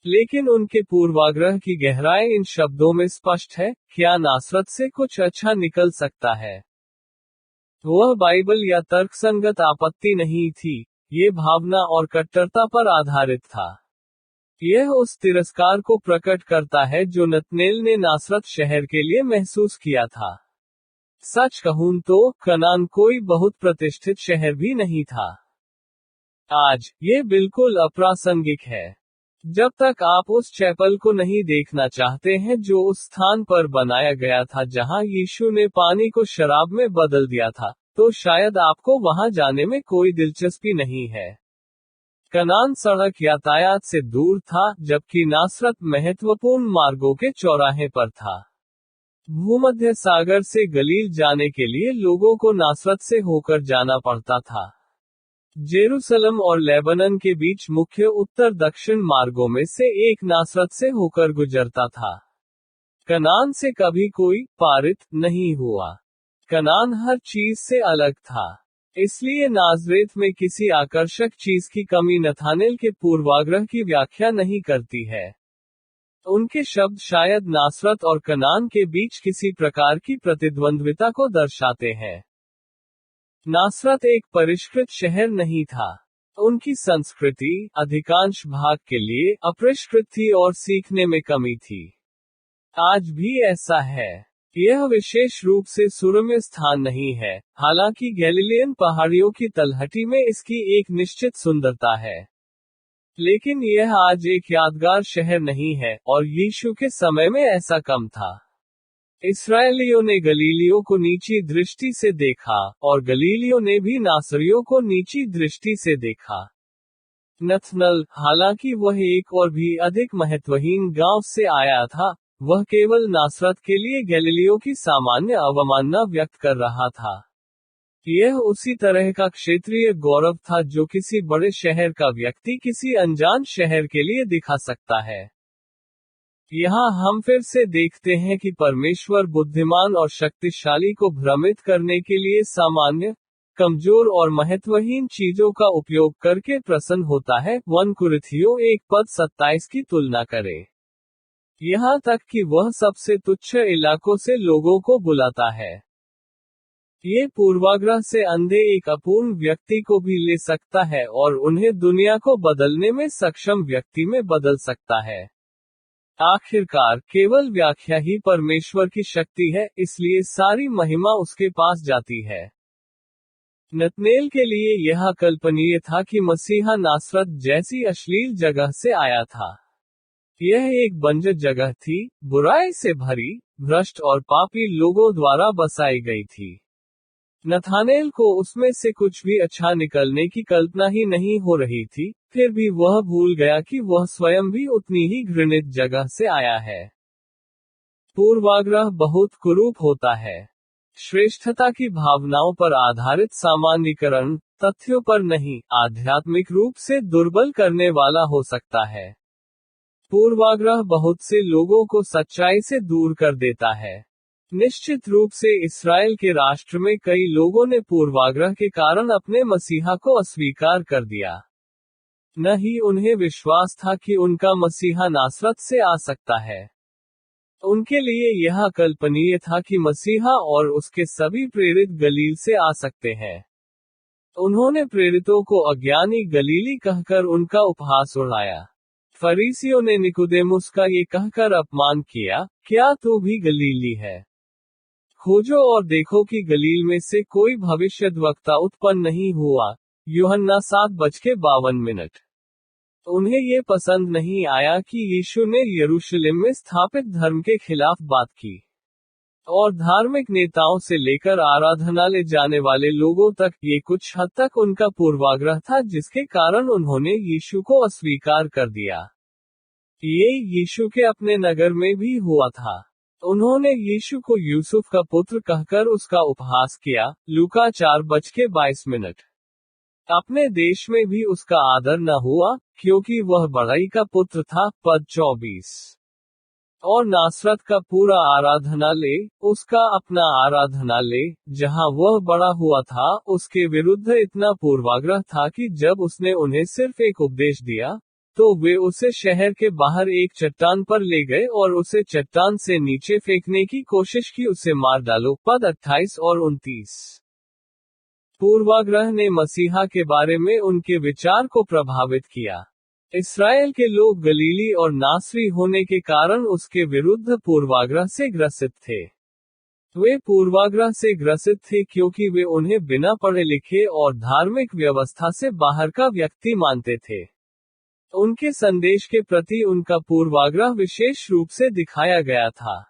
लेकिन उनके पूर्वाग्रह की गहराई इन शब्दों में स्पष्ट है, क्या नासरत से कुछ अच्छा निकल सकता है? वह बाइबल या तर्कसंगत आपत्ति नहीं थी, ये भावना और कट्टरता पर आधारित था। यह उस तिरस्कार को प्रकट करता है जो नतनेल ने नासरत शहर के लिए महसूस किया था। सच कहूं तो, कनान कोई बहुत प्रतिष्ठित शहर भी नहीं था। आज, ये बिल्कुल अप्रासंगिक है। जब तक आप उस चैपल को नहीं देखना चाहते हैं जो उस स्थान पर बनाया गया था जहां यीशु ने पानी को शराब में बदल दिया था, तो शायद आपको वहां जाने में कोई दिलचस्पी नहीं है। कनान सड़क यातायात से दूर था, जबकि नासरत महत्वपूर्ण मार्गों के चौराहे पर था। भूमध्य सागर से गलील जाने के लिए लोगों को नासरत से होकर जाना पड़ता था। जेरूसलम और लेबनन के बीच मुख्य उत्तर दक्षिण मार्गों में से एक नासरत से होकर गुजरता था। कनान से कभी कोई पारित नहीं हुआ। कनान हर चीज से अलग था। इसलिए नाजरेत में किसी आकर्षक चीज की कमी नथानेल के पूर्वाग्रह की व्याख्या नहीं करती है। उनके शब्द शायद नासरत और कनान के बीच किसी प्रकार की प्रतिद्वंद्विता को दर्शाते हैं। नासरत एक परिष्कृत शहर नहीं था। उनकी संस्कृति, अधिकांश भाग के लिए, अपरिष्कृत थी और सीखने में कमी थी। आज भी ऐसा है। यह विशेष रूप से सुरम्य स्थान नहीं है, हालांकि गैलीलियन पहाड़ियों की तलहटी में इसकी एक निश्चित सुंदरता है। लेकिन यह आज एक यादगार शहर नहीं है, और यीशु के समय में ऐसा कम था। इस्राएलियों ने गलीलियों को नीची दृष्टि से देखा, और गलीलियों ने भी नासरियों को नीची दृष्टि से देखा। नथनल, हालांकि वह एक और भी अधिक महत्वहीन गांव से आया था, वह केवल नासरत के लिए गलीलियों की सामान्य अवमानना व्यक्त कर रहा था। यह उसी तरह का क्षेत्रीय गौरव था जो किसी बड़े शहर का व्यक्ति किसी अनजान शहर के लिए दिखा सकता है। यहाँ हम फिर से देखते हैं कि परमेश्वर बुद्धिमान और शक्तिशाली को भ्रमित करने के लिए सामान्य, कमजोर और महत्वहीन चीजों का उपयोग करके प्रसन्न होता है। 1 कुरिन्थियों 1:27 की तुलना करें। यहाँ तक कि वह सबसे तुच्छ इलाकों से लोगों को बुलाता है। ये पूर्वाग्रह से अंधे एक अपूर्ण व्यक्ति को भी ले सकता है और उन्हें दुनिया को बदलने में सक्षम व्यक्ति में बदल सकता है। आखिरकार, केवल व्याख्या ही परमेश्वर की शक्ति है, इसलिए सारी महिमा उसके पास जाती है। नतनेल के लिए यह कल्पनीय था कि मसीहा नासरत जैसी अश्लील जगह से आया था। यह एक बंजर जगह थी, बुराई से भरी, भ्रष्ट और पापी लोगों द्वारा बसाई गई थी। नथानेल को उसमें से कुछ भी अच्छा निकलने की कल्पना ही नहीं हो रही थी, फिर भी वह भूल गया कि वह स्वयं भी उतनी ही घृणित जगह से आया है। पूर्वाग्रह बहुत कुरूप होता है। श्रेष्ठता की भावनाओं पर आधारित सामान्यीकरण, तथ्यों पर नहीं, आध्यात्मिक रूप से दुर्बल करने वाला हो सकता है। पूर्वाग्रह बहुत से लोगों को सच्चाई से दूर कर देता है। निश्चित रूप से इस्राएल के राष्ट्र में कई लोगों ने पूर्वाग्रह के कारण अपने मसीहा को अस्वीकार कर दिया। न ही उन्हें विश्वास था कि उनका मसीहा नासरत से आ सकता है। उनके लिए यह कल्पनीय था कि मसीहा और उसके सभी प्रेरित गलील से आ सकते हैं। उन्होंने प्रेरितों को अज्ञानी गलीली कहकर उनका उपहास उड़ाया। फरीसियों ने निकोदेमुस का ये कहकर अपमान किया, क्या तू भी गलीली है? खोजो और देखो कि गलील में से कोई भविष्यद्वक्ता उत्पन्न नहीं हुआ। यूहन्ना 7:52। उन्हें ये पसंद नहीं आया कि यीशु ने यरूशलेम में स्थापित धर्म के खिलाफ बात की। और धार्मिक नेताओं से लेकर आराधनालय जाने वाले लोगों तक ये कुछ हद तक उनका पूर्वाग्रह था, जिसके कारण उन्होंने यीशु को अस्वीकार कर दिया। ये यीशु के अपने नगर में भी हुआ था। उन्होंने यीशु को यूसुफ का पुत्र कहकर उसका उपहास किया, लूका 4:22। अपने देश में भी उसका आदर न हुआ, क्योंकि वह बड़ाई का पुत्र था, पद 24। और नासरत का पूरा आराधनालय, उसका अपना आराधनालय, जहां वह बड़ा हुआ था, उसके विरुद्ध इतना पूर्वाग्रह था कि जब उसने उन्हें सिर्फ एक उपदेश दिया, तो वे उसे शहर के बाहर एक चट्टान पर ले गए और उसे चट्टान से नीचे फेंकने की कोशिश की, उसे मार डालो, पद 28 और 29। पूर्वाग्रह ने मसीहा के बारे में उनके विचार को प्रभावित किया। इस्राएल के लोग गलीली और नासरी होने के कारण उसके विरुद्ध पूर्वाग्रह से ग्रसित थे। वे पूर्वाग्रह से ग्रसित थे क्योंकि वे उन्हें बिना पढ़े लिखे और धार्मिक व्यवस्था से बाहर का व्यक्ति मानते थे। उनके संदेश के प्रति उनका पूर्वाग्रह विशेष रूप से दिखाया गया था।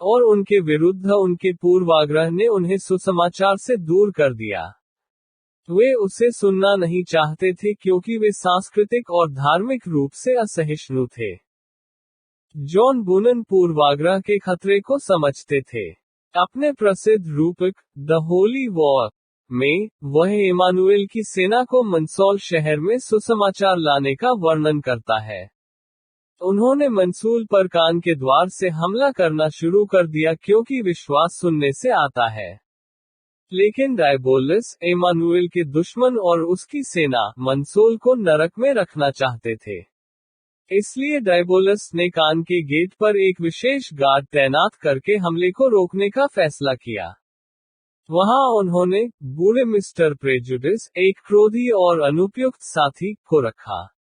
और उनके विरुद्ध उनके पूर्वाग्रह ने उन्हें सुसमाचार से दूर कर दिया। वे उसे सुनना नहीं चाहते थे क्योंकि वे सांस्कृतिक और धार्मिक रूप से असहिष्णु थे। जॉन बुनन पूर्वाग्रह के खतरे को समझते थे। अपने प्रसिद्ध रूपक द होली वॉर में, वह इमानुएल की सेना को मंसूल शहर में सुसमाचार लाने का वर्णन करता है। उन्होंने मंसूल पर कान के द्वार से हमला करना शुरू कर दिया क्योंकि विश्वास सुनने से आता है। लेकिन डायबोलस, इमानुएल के दुश्मन और उसकी सेना, मंसूल को नरक में रखना चाहते थे। इसलिए डायबोलस ने कान के गेट पर एक विशेष गार्ड तैनात करके हमले को रोकने का फैसला किया। वहां उन्होंने बूढ़े मिस्टर प्रेजुडिस, एक क्रोधी और अनुपयुक्त साथी, को रखा।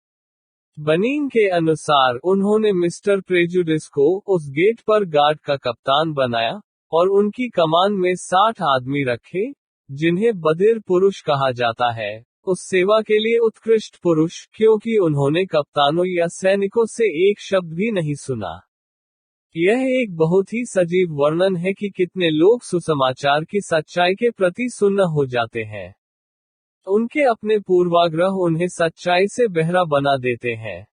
बनीन के अनुसार उन्होंने मिस्टर प्रेजुडिस को उस गेट पर गार्ड का कप्तान बनाया, और उनकी कमान में 60 आदमी रखे, जिन्हें बधिर पुरुष कहा जाता है, उस सेवा के लिए उत्कृष्ट पुरुष, क्योंकि उन्होंने कप्तानों या सैनिकों से एक शब्द भी नहीं सुना। यह एक बहुत ही सजीव वर्णन है कि कितने लोग सुसमाचार की सच्चाई के प्रति सुन्न हो जाते हैं। उनके अपने पूर्वाग्रह उन्हें सच्चाई से बहरा बना देते हैं।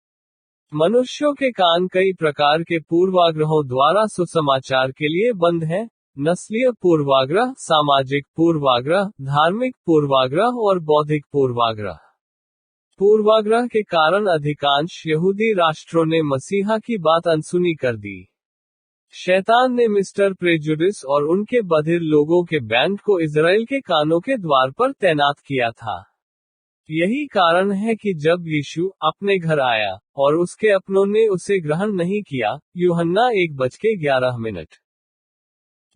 मनुष्यों के कान कई प्रकार के पूर्वाग्रहों द्वारा सुसमाचार के लिए बंद हैं: नस्लीय पूर्वाग्रह, सामाजिक पूर्वाग्रह, धार्मिक पूर्वाग्रह और बौद्धिक पूर्वाग्रह। पूर्वाग्रह के कारण अधिकांश यहूदी राष्ट्रों ने मसीहा की बात अनसुनी कर दी। शैतान ने मिस्टर प्रेजुडिस और उनके बधिर लोगों के बैंड को इज़राइल के कानों के द्वार पर तैनात किया था। यही कारण है कि जब यीशु अपने घर आया, और उसके अपनों ने उसे ग्रहण नहीं किया, यूहन्ना 1:11।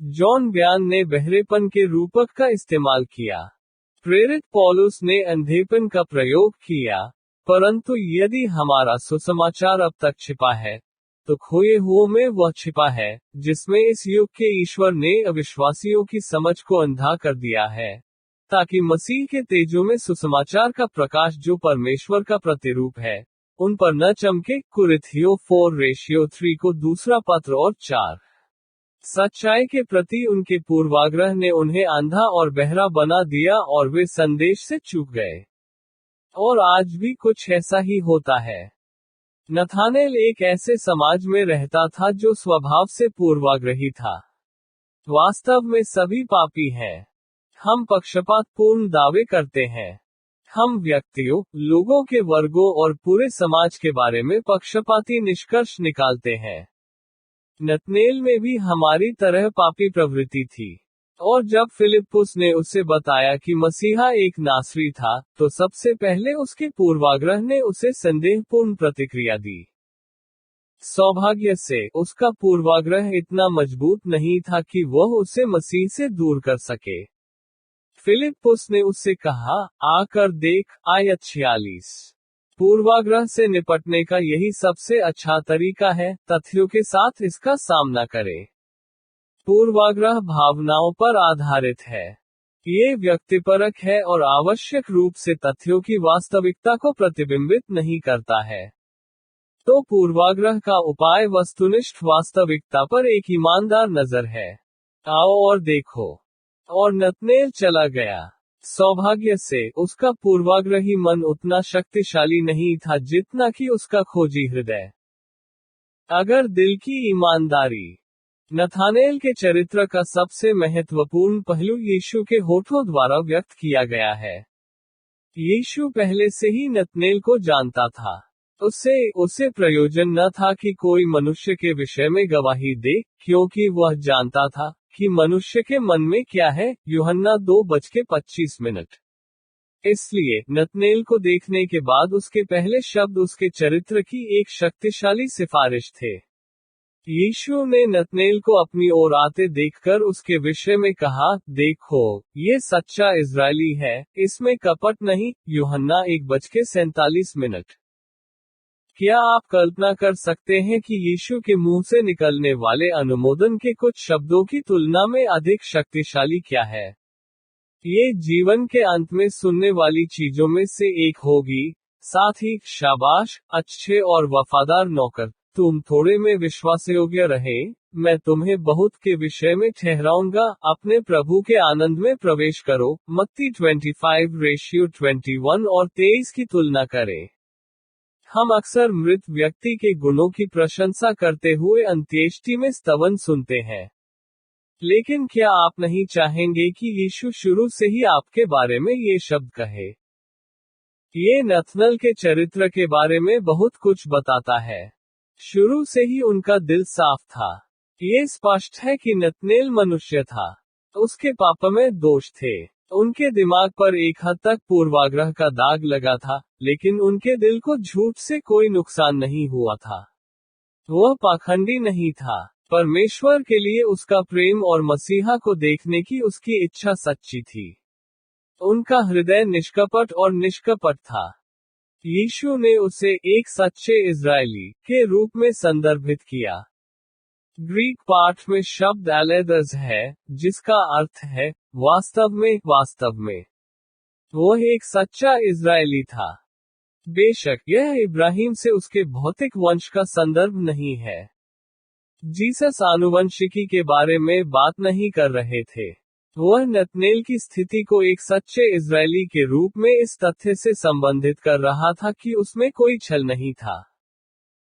जॉन बयान ने बहरेपन के रूपक का इस्तेमाल किया। प्रेरित पौलुस ने अंधेपन का प्रयोग किया। परंतु यदि हमारा सुसमाचार अब तक छिपा है, तो खोए हुओं में वह छिपा है, जिसमें इस युग के ईश्वर ने अविश्वासियों की समझ को अंधा कर दिया है, ताकि मसीह के तेजों में सुसमाचार का प्रकाश, जो परमेश्वर का प्रतिरूप है, उन पर न चमके। कुरिन्थियों 4:3 को दूसरा पत्र और 4। सच्चाई के प्रति उनके पूर्वाग्रह ने उन्हें अंधा और बहरा बना दिया और वे संदेश से चूक गए। और आज भी कुछ ऐसा ही होता है। नथानेल एक ऐसे समाज में रहता था जो स्वभाव से पूर्वाग्रही था। वास्तव में सभी पापी हैं। हम पक्षपातपूर्ण दावे करते हैं। हम व्यक्तियों, लोगों के वर्गों और पूरे समाज के बारे में पक्षपाती निष्कर्ष निकालते हैं। नतनेल में भी हमारी तरह पापी प्रवृत्ति थी। और जब फिलिप्पुस ने उसे बताया कि मसीहा एक नासरी था, तो सबसे पहले उसके पूर्वाग्रह ने उसे संदेहपूर्ण प्रतिक्रिया दी। सौभाग्य से, उसका पूर्वाग्रह इतना मजबूत नहीं था कि वह उसे मसीह से दूर कर सके। फिलिप्पुस ने उससे कहा, आकर देख, आयत 46। पूर्वाग्रह से निपटने का यही सबसे अच्छा तरीका है, तथ्यों के साथ इसका सामना करें। पूर्वाग्रह भावनाओं पर आधारित है। ये व्यक्तिपरक है और आवश्यक रूप से तथ्यों की वास्तविकता को प्रतिबिंबित नहीं करता है। तो पूर्वाग्रह का उपाय वस्तुनिष्ठ वास्तविकता पर एक ईमानदार नजर है। आओ और देखो। और नतनेल चला गया। सौभाग्य से उसका पूर्वाग्रही मन उतना शक्तिशाली नहीं था जितना कि उसका खोजी हृदय। अगर दिल की ईमानदारी। नथानेल के चरित्र का सबसे महत्वपूर्ण पहलू यीशु के होठों द्वारा व्यक्त किया गया है। यीशु पहले से ही नतनेल को जानता था। उसे प्रयोजन न था कि कोई मनुष्य के विषय में गवाही दे, क्योंकि वह जानता था कि मनुष्य के मन में क्या है। यूहन्ना 2:25। इसलिए नतनेल को देखने के बाद उसके पहले शब्द उसके चरित्र की एक शक्तिशाली सिफारिश थे। यीशु ने नतनेल को अपनी ओर आते देखकर उसके विषय में कहा, देखो, ये सच्चा इज़राइली है, इसमें कपट नहीं। यूहन्ना 1:47। क्या आप कल्पना कर सकते हैं कि यीशु के मुंह से निकलने वाले अनुमोदन के कुछ शब्दों की तुलना में अधिक शक्तिशाली क्या है? ये जीवन के अंत में सुनने वाली चीजों में से एक होगी। साथ ही, शाबाश, अच्छे और वफादार नौकर, तुम थोड़े में विश्वासयोग्य रहे, मैं तुम्हें बहुत के विषय में ठहराऊंगा, अपने प्रभु के आनंद में प्रवेश करो। मत्ती 25:21 और 23 की तुलना करें। हम अक्सर मृत व्यक्ति के गुणों की प्रशंसा करते हुए अंत्येष्टि में स्तवन सुनते हैं। लेकिन क्या आप नहीं चाहेंगे कि यीशु शुरू से ही आपके बारे में ये शब्द कहे? ये नथनल के चरित्र के बारे में बहुत कुछ बताता है। शुरू से ही उनका दिल साफ था। ये स्पष्ट है कि नतनेल मनुष्य था। उसके पाप में दोष थे। उनके दिमाग पर एक हद तक पूर्वाग्रह का दाग लगा था, लेकिन उनके दिल को झूठ से कोई नुकसान नहीं हुआ था। वह पाखंडी नहीं था। परमेश्वर के लिए उसका प्रेम और मसीहा को देखने की उसकी इच्छा सच्ची थी। उनका हृदय निष्कपट और निष्कपट था। यीशु ने उसे एक सच्चे इज़राइली के रूप में संदर्भित किया। ग्रीक पाठ में शब्द एलेदस है, जिसका अर्थ है वास्तव में। वह एक सच्चा इज़राइली था। बेशक यह इब्राहिम से उसके भौतिक वंश का संदर्भ नहीं है। जीसस आनुवंशिकी के बारे में बात नहीं कर रहे थे। वह नतनेल की स्थिति को एक सच्चे इज़राइली के रूप में इस तथ्य से संबंधित कर रहा था कि उसमें कोई छल नहीं था।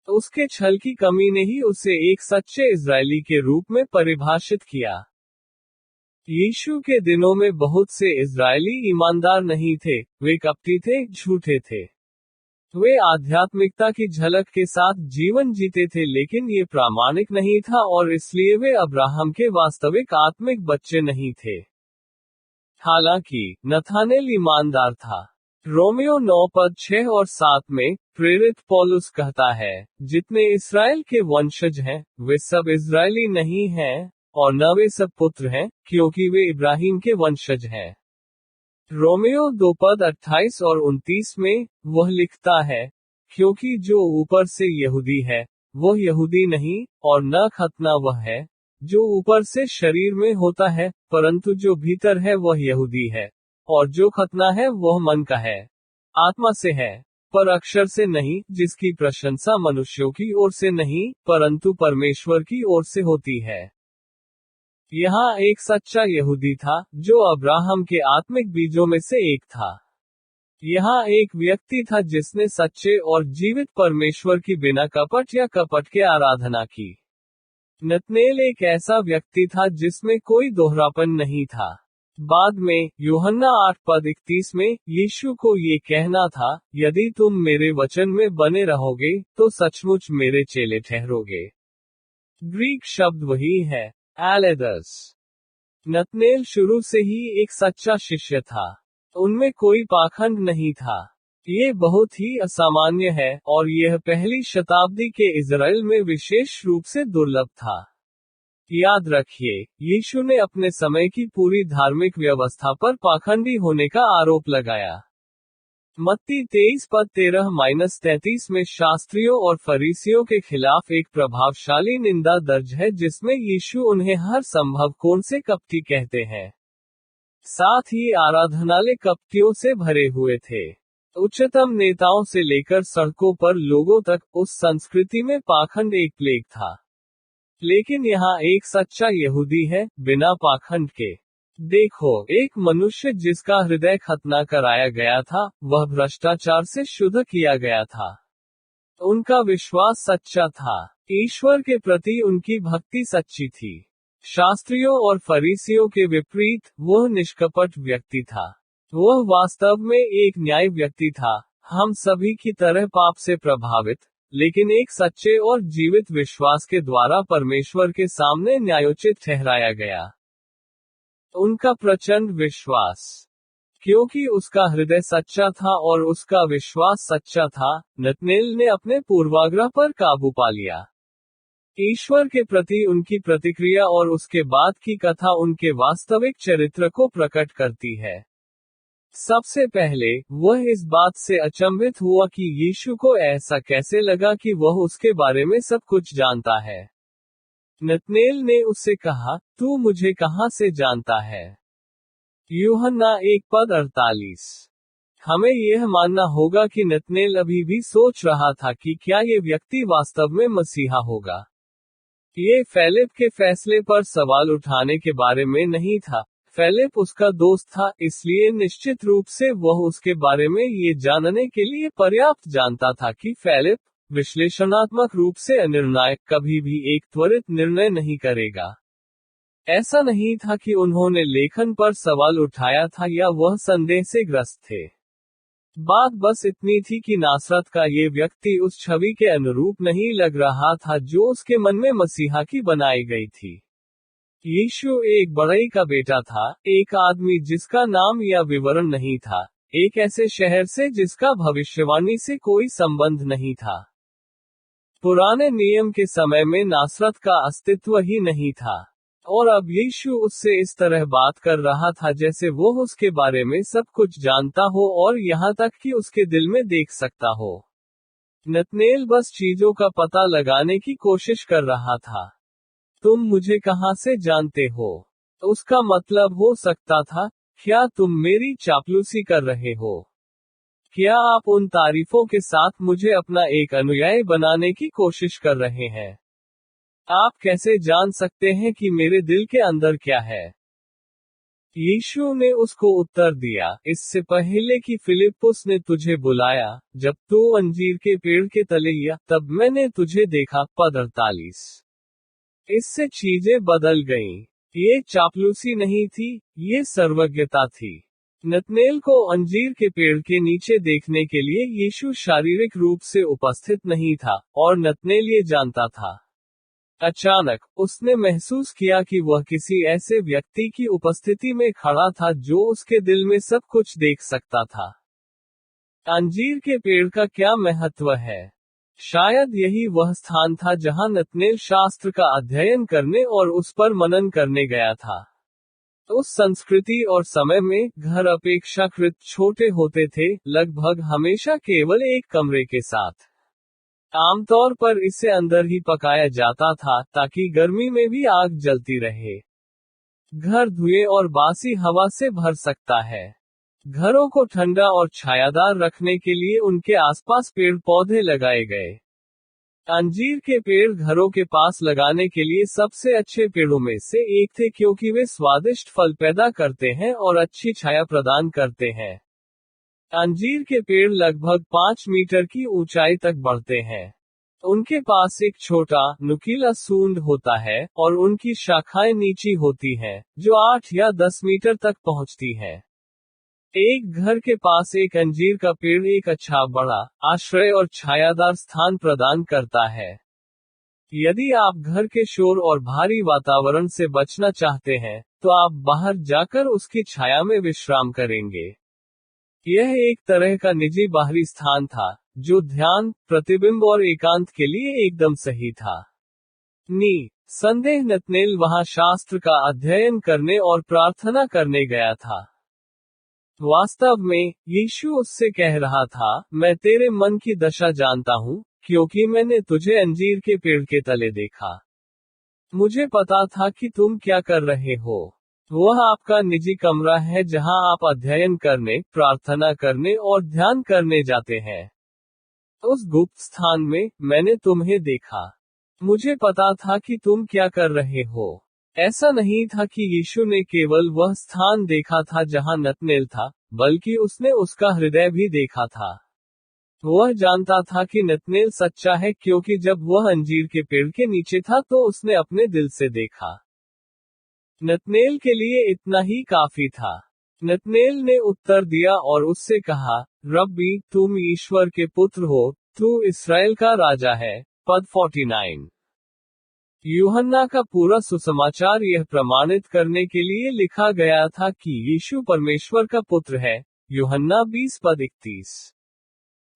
उसके छल की कमी ने ही उसे एक सच्चे इज़राइली के रूप में परिभाषित किया। यीशु के दिनों में बहुत से इज़राइली ईमानदार नहीं थे, वे कपटी थे, झूठे थे। वे आध्यात्मिकता की झलक के साथ जीवन जीते थे, लेकिन ये प्रामाणिक नहीं था और इसलिए वे अब्राहम के वास्तविक आत्मिक बच्चे नहीं थे। हालांकि नथानेल ईमानदार था। रोमियो 9:6 और 7 में प्रेरित पौलुस कहता है, जितने इस्राएल के वंशज हैं, वे सब इज़राइली नहीं हैं, और न वे सब पुत्र हैं, क्योंकि वे इब्राहिम के वंशज हैं। रोमियो 2:28 और 29 में वह लिखता है, क्योंकि जो ऊपर से यहूदी है, वह यहूदी नहीं, और न खतना वह है, जो ऊपर से शरीर में होता है, परंतु जो भीतर है वह यहूदी है। और जो खतना है वह मन का है, आत्मा से है, पर अक्षर से नहीं, जिसकी प्रशंसा मनुष्यों की ओर से नहीं, परंतु परमेश्वर की ओर से होती है। यहाँ एक सच्चा यहूदी था, जो अब्राहम के आत्मिक बीजों में से एक था। यहाँ एक व्यक्ति था जिसने सच्चे और जीवित परमेश्वर की बिना कपट या कपट के आराधना की। नतनेल एक ऐसा व्यक्ति था जिसमें कोई दोहरापन नहीं था। बाद में, यूहन्ना 8:31 में, यीशु को ये कहना था, यदि तुम मेरे वचन में बने रहोगे, तो सचमुच मेरे चेले ठहरोगे। ग्रीक शब्द वही है, एलेदस। नतनेल शुरू से ही एक सच्चा शिष्य था। उनमें कोई पाखंड नहीं था। ये बहुत ही असामान्य है, और यह पहली शताब्दी के इज़राइल में विशेष रूप से दुर्लभ था। याद रखिए, यीशु ने अपने समय की पूरी धार्मिक व्यवस्था पर पाखंडी होने का आरोप लगाया। मत्ती 23:13-33 में शास्त्रियों और फरीसियों के खिलाफ एक प्रभावशाली निंदा दर्ज है, जिसमें यीशु उन्हें हर संभव कोण से कपटी कहते हैं। साथ ही आराधनालय कपटियों से भरे हुए थे। उच्चतम नेताओं से लेकर सड़कों पर लोगों तक, उस संस्कृति में पाखंड एक प्लेग था। लेकिन यहाँ एक सच्चा यहूदी है, बिना पाखंड के। देखो, एक मनुष्य जिसका हृदय खतना कराया गया था, वह भ्रष्टाचार से शुद्ध किया गया था। उनका विश्वास सच्चा था। ईश्वर के प्रति उनकी भक्ति सच्ची थी। शास्त्रियों और फरीसियों के विपरीत, वह निष्कपट व्यक्ति था। वह वास्तव में एक न्याय व्यक्ति था, हम सभी की तरह पाप से प्रभावित, लेकिन एक सच्चे और जीवित विश्वास के द्वारा परमेश्वर के सामने न्यायोचित ठहराया गया। उनका प्रचंड विश्वास, क्योंकि उसका हृदय सच्चा था और उसका विश्वास सच्चा था, नतनेल ने अपने पूर्वाग्रह पर काबू पा लिया। ईश्वर के प्रति उनकी प्रतिक्रिया और उसके बाद की कथा उनके वास्तविक चरित्र को प्रकट करती है। सबसे पहले, वह इस बात से अचंभित हुआ कि यीशु को ऐसा कैसे लगा कि वह उसके बारे में सब कुछ जानता है। नतनेल ने उससे कहा, तू मुझे कहां से जानता है? यूहन्ना 1:48। हमें यह मानना होगा कि नतनेल अभी भी सोच रहा था कि क्या ये व्यक्ति वास्तव में मसीहा होगा। ये फिलिप के फैसले पर सवाल उठाने के बारे में नहीं था। फिलिप उसका दोस्त था, इसलिए निश्चित रूप से वह उसके बारे में ये जानने के लिए पर्याप्त जानता था कि फिलिप, विश्लेषणात्मक रूप से अनिर्णायक, कभी भी एक त्वरित निर्णय नहीं करेगा। ऐसा नहीं था कि उन्होंने लेखन पर सवाल उठाया था या वह संदेह से ग्रस्त थे। बात बस इतनी थी कि नासरत का ये व्यक्ति उस छवि के अनुरूप नहीं लग रहा था जो उसके मन में मसीहा की बनाई गई थी। यीशु एक बड़ई का बेटा था, एक आदमी जिसका नाम या विवरण नहीं था, एक ऐसे शहर से जिसका भविष्यवाणी से कोई संबंध नहीं था। पुराने नियम के समय में नासरत का अस्तित्व ही नहीं था, और अब यीशु उससे इस तरह बात कर रहा था जैसे वो उसके बारे में सब कुछ जानता हो और यहाँ तक कि उसके दिल में देख सकता हो। नतनेल बस चीजों का पता लगाने की कोशिश कर रहा था। तुम मुझे कहां से जानते हो? उसका मतलब हो सकता था, क्या तुम मेरी चापलूसी कर रहे हो? क्या आप उन तारीफों के साथ मुझे अपना एक अनुयायी बनाने की कोशिश कर रहे हैं? आप कैसे जान सकते हैं कि मेरे दिल के अंदर क्या है? यीशु ने उसको उत्तर दिया, इससे पहले कि फिलिप्पुस ने तुझे बुलाया, जब तू अंजीर के पेड़ के तले या, तब मैंने तुझे देखा। 48। इससे चीजें बदल गईं। ये चापलूसी नहीं थी, ये सर्वज्ञता थी। नतनेल को अंजीर के पेड़ के नीचे देखने के लिए यीशु शारीरिक रूप से उपस्थित नहीं था, और नतनेल ये जानता था। अचानक, उसने महसूस किया कि वह किसी ऐसे व्यक्ति की उपस्थिति में खड़ा था जो उसके दिल में सब कुछ देख सकता था। अंजीर के पेड़ का क्या महत्व है? शायद यही वह स्थान था जहां नतनेल शास्त्र का अध्ययन करने और उस पर मनन करने गया था। उस संस्कृति और समय में, घर अपेक्षाकृत छोटे होते थे, लगभग हमेशा केवल एक कमरे के साथ। आमतौर पर इसे अंदर ही पकाया जाता था, ताकि गर्मी में भी आग जलती रहे। घर धुएं और बासी हवा से भर सकता है। घरों को ठंडा और छायादार रखने के लिए उनके आसपास पेड़ पौधे लगाए गए। अंजीर के पेड़ घरों के पास लगाने के लिए सबसे अच्छे पेड़ों में से एक थे क्योंकि वे स्वादिष्ट फल पैदा करते हैं और अच्छी छाया प्रदान करते हैं। अंजीर के पेड़ लगभग 5 मीटर की ऊंचाई तक बढ़ते हैं। उनके पास एक छोटा, नुकीला सूंड होता है, और उनकी शाखाएं नीची होती हैं, जो 8 या 10 मीटर तक पहुंचती हैं। एक घर के पास एक अंजीर का पेड़ एक अच्छा बड़ा, आश्रय और छायादार स्थान प्रदान करता है। यदि आप घर के शोर और भारी वातावरण से बचना चाहते हैं, तो आप बाहर जाकर उसकी छाया में विश्राम करेंगे। यह एक तरह का निजी बाहरी स्थान था, जो ध्यान, प्रतिबिंब और एकांत के लिए एकदम सही था। संदेह नतनेल वहां शास्त्र का अध्ययन करने और प्रार्थना करने गया था। वास्तव में, यीशु उससे कह रहा था, मैं तेरे मन की दशा जानता हूँ, क्योंकि मैंने तुझे अंजीर के पेड़ के तले देखा। मुझे पता था कि तुम क्या कर रहे हो। वह आपका निजी कमरा है जहां आप अध्ययन करने, प्रार्थना करने और ध्यान करने जाते हैं। उस गुप्त स्थान में, मैंने तुम्हें देखा। मुझे पता था कि तुम क्या कर रहे हो। ऐसा नहीं था कि यीशु ने केवल वह स्थान देखा था जहां नतनेल था, बल्कि उसने उसका हृदय भी देखा था। वह जानता था कि नतनेल सच्चा है क्योंकि जब वह अंजीर के पेड़ के नीचे था तो उसने अपने दिल से देखा। नतनेल के लिए इतना ही काफी था। नतनेल ने उत्तर दिया और उससे कहा, रब्बी, तुम ईश्वर के पुत्र हो, तू इस्राएल का राजा है। पद 49। यूहन्ना का पूरा सुसमाचार यह प्रमाणित करने के लिए लिखा गया था कि यीशु परमेश्वर का पुत्र है। यूहन्ना 20 पद 31।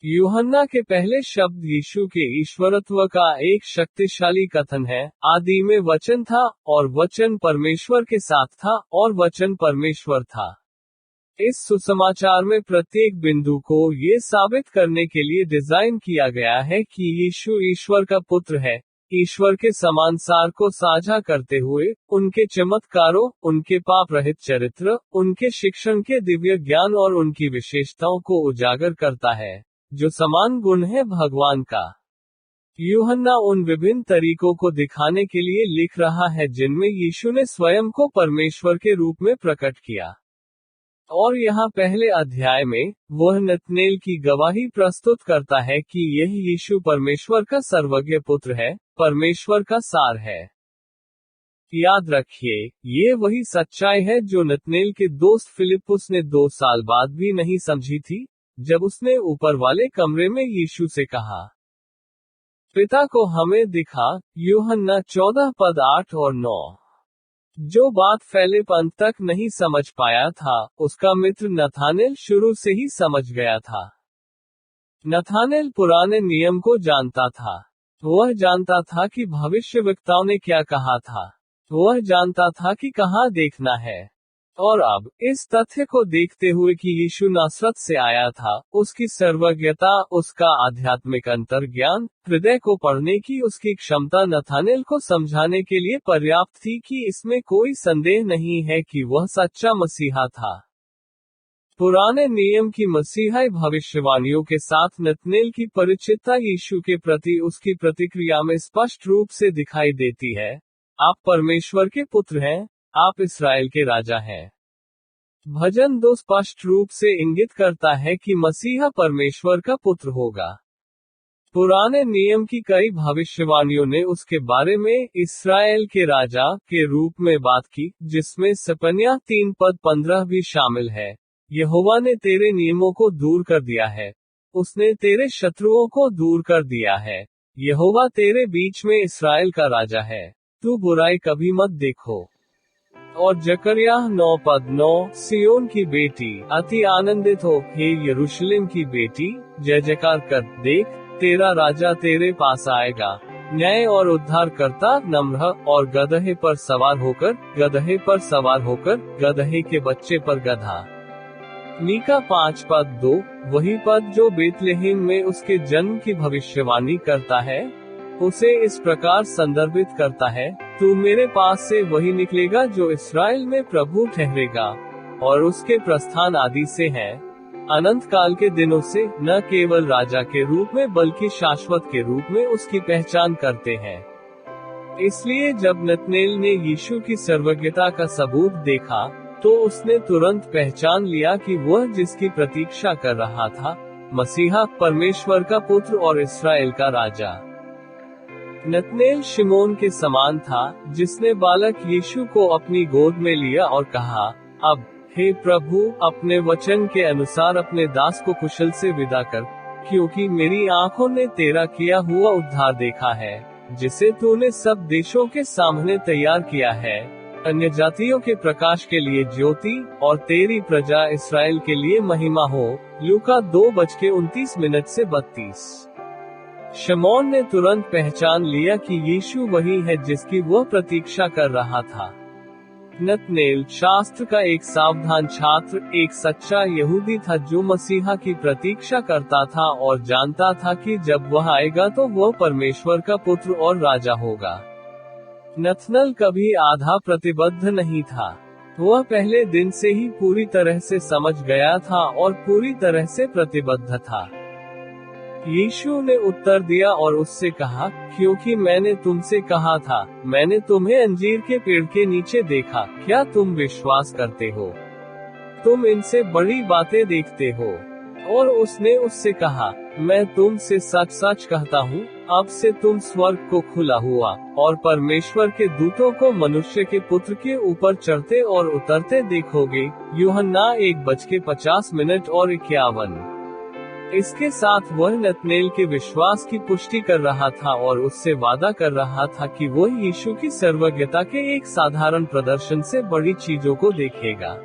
यूहन्ना के पहले शब्द यीशु के ईश्वरत्व का एक शक्तिशाली कथन है। आदि में वचन था, और वचन परमेश्वर के साथ था, और वचन परमेश्वर था। इस सुसमाचार में प्रत्येक बिंदु को ये साबित करने के लिए डिजाइन किया गया है कि यीशु ईश्वर का पुत्र है। ईश्वर के समान सार को साझा करते हुए, उनके चमत्कारों, उनके पाप रहित चरित्र, उनके शिक्षण के दिव्य ज्ञान और उनकी विशेषताओं को उजागर करता है, जो समान गुण है भगवान का। यूहन्ना उन विभिन्न तरीकों को दिखाने के लिए लिख रहा है जिनमें यीशु ने स्वयं को परमेश्वर के रूप में प्रकट किया। और यहाँ पहले अध्याय में, वह नतनेल की गवाही प्रस्तुत करता है कि यह यीशु परमेश्वर का सर्वज्ञ पुत्र है, परमेश्वर का सार है। याद रखिए, ये वही सच्चाई है जो नतनेल के दोस्त फिलिप्पुस ने 2 साल बाद भी नहीं समझी थी, जब उसने ऊपर वाले कमरे में यीशु से कहा, पिता को हमें दिखा। यूहन्ना 14 पद 8 और 9। जो बात फिलिप अंत तक नहीं समझ पाया था, उसका मित्र नथानेल शुरू से ही समझ गया था। नथानेल पुराने नियम को जानता था। वह जानता था कि भविष्यवक्ताओं ने क्या कहा था। वह जानता था कि कहाँ देखना है। और अब, इस तथ्य को देखते हुए कि यीशु नासरत से आया था, उसकी सर्वज्ञता, उसका आध्यात्मिक अंतर्ज्ञान, हृदय को पढ़ने की उसकी क्षमता नथानेल को समझाने के लिए पर्याप्त थी कि इसमें कोई संदेह नहीं है कि वह सच्चा मसीहा था। पुराने नियम की मसीहाई भविष्यवाणियों के साथ नतनेल की परिचितता यीशु के प्रति उसकी प्रतिक्रिया में स्पष्ट रूप से दिखाई देती है। आप परमेश्वर के पुत्र हैं, आप इस्राएल के राजा हैं। भजन 2 स्पष्ट रूप से इंगित करता है कि मसीहा परमेश्वर का पुत्र होगा। पुराने नियम की कई भविष्यवाणियों ने उसके बारे में इस्राएल के राजा के रूप में बात की, जिसमें सपन्या 3 पद 15 भी शामिल है। यहोवा ने तेरे नियमों को दूर कर दिया है। उसने तेरे शत्रुओं को दूर कर दिया है। यहोवा तेरे बीच में इस्राएल का राजा है। तू बुराई कभी मत देखो। और जकरिया 9 पद 9, सियोन की बेटी, अति आनंदित हो, हे यरूशलेम की बेटी, जय जयकार कर, देख, तेरा राजा तेरे पास आएगा, न्याय और उद्धार करता, नम्र और गदहे पर सवार होकर, गदहे के बच्चे पर गधा। मीका 5 पद 2, वही पद जो बेतलेहम में उसके जन्म की भविष्यवाणी करता है, उसे इस प्रकार संदर्भित करता है, तू मेरे पास से वही निकलेगा जो इस्राएल में प्रभु ठहरेगा, और उसके प्रस्थान आदि से है, अनंत काल के दिनों से, न केवल राजा के रूप में बल्कि शाश्वत के रूप में उसकी पहचान करते हैं। इसलिए जब नतनेल ने यीशु की सर्वज्ञता का सबूत देखा, तो उसने तुरंत पहचान लिया कि वह जिसकी प्रतीक्षा कर रहा था, मसीहा, परमेश्वर का पुत्र और इस्राएल का राजा। नतनेल शिमोन के समान था, जिसने बालक यीशु को अपनी गोद में लिया और कहा, अब, हे प्रभु, अपने वचन के अनुसार अपने दास को कुशल से विदा कर, क्योंकि मेरी आंखों ने तेरा किया हुआ उद्धार देखा है, जिसे तूने सब देशों के सामने तैयार किया है, अन्य जातियों के प्रकाश के लिए ज्योति, और तेरी प्रजा इस्राएल के लिए महिमा हो। लूका 2:29 से 32। शिमोन ने तुरंत पहचान लिया कि यीशु वही है जिसकी वह प्रतीक्षा कर रहा था। नतनेल, शास्त्र का एक सावधान छात्र, एक सच्चा यहूदी था जो मसीहा की प्रतीक्षा करता था और जानता था कि जब वह आएगा तो वह परमेश्वर का पुत्र और राजा होगा। नतनेल कभी आधा प्रतिबद्ध नहीं था। वह पहले दिन से ही पूरी तरह से समझ गया था और पूरी तरह से प्रतिबद्ध था। यीशु ने उत्तर दिया और उससे कहा, क्योंकि मैंने तुमसे कहा था, मैंने तुम्हें अंजीर के पेड़ के नीचे देखा, क्या तुम विश्वास करते हो? तुम इनसे बड़ी बातें देखते हो। और उसने उससे कहा, मैं तुमसे सच सच कहता हूँ, अब से तुम स्वर्ग को खुला हुआ और परमेश्वर के दूतों को मनुष्य के पुत्र के ऊपर चढ़ते और उतरते देखोगे। यूहन्ना 1:50 और 51। इसके साथ वह नतनेल के विश्वास की पुष्टि कर रहा था और उससे वादा कर रहा था कि वह यीशु की सर्वज्ञता के एक साधारण प्रदर्शन से बड़ी चीजों को देखेगा।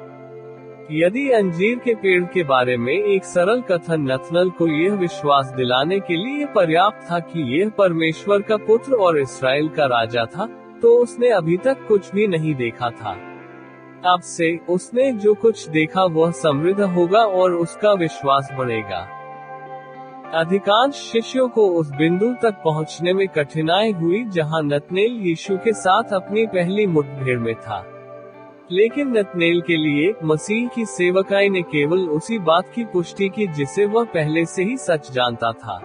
यदि अंजीर के पेड़ के बारे में एक सरल कथन नतनएल को यह विश्वास दिलाने के लिए पर्याप्त था कि यह परमेश्वर का पुत्र और इस्राएल का राजा था, तो उसने अभी तक कुछ भी नहीं देखा था। अब से उसने जो कुछ देखा वह समृद्ध होगा और उसका विश्वास बढ़ेगा। अधिकांश शिष्यों को उस बिंदु तक पहुंचने में कठिनाई हुई जहां नतनेल यीशु के साथ अपनी पहली मुठभेड़ में था। लेकिन नतनेल के लिए मसीह की सेवकाई ने केवल उसी बात की पुष्टि की जिसे वह पहले से ही सच जानता था।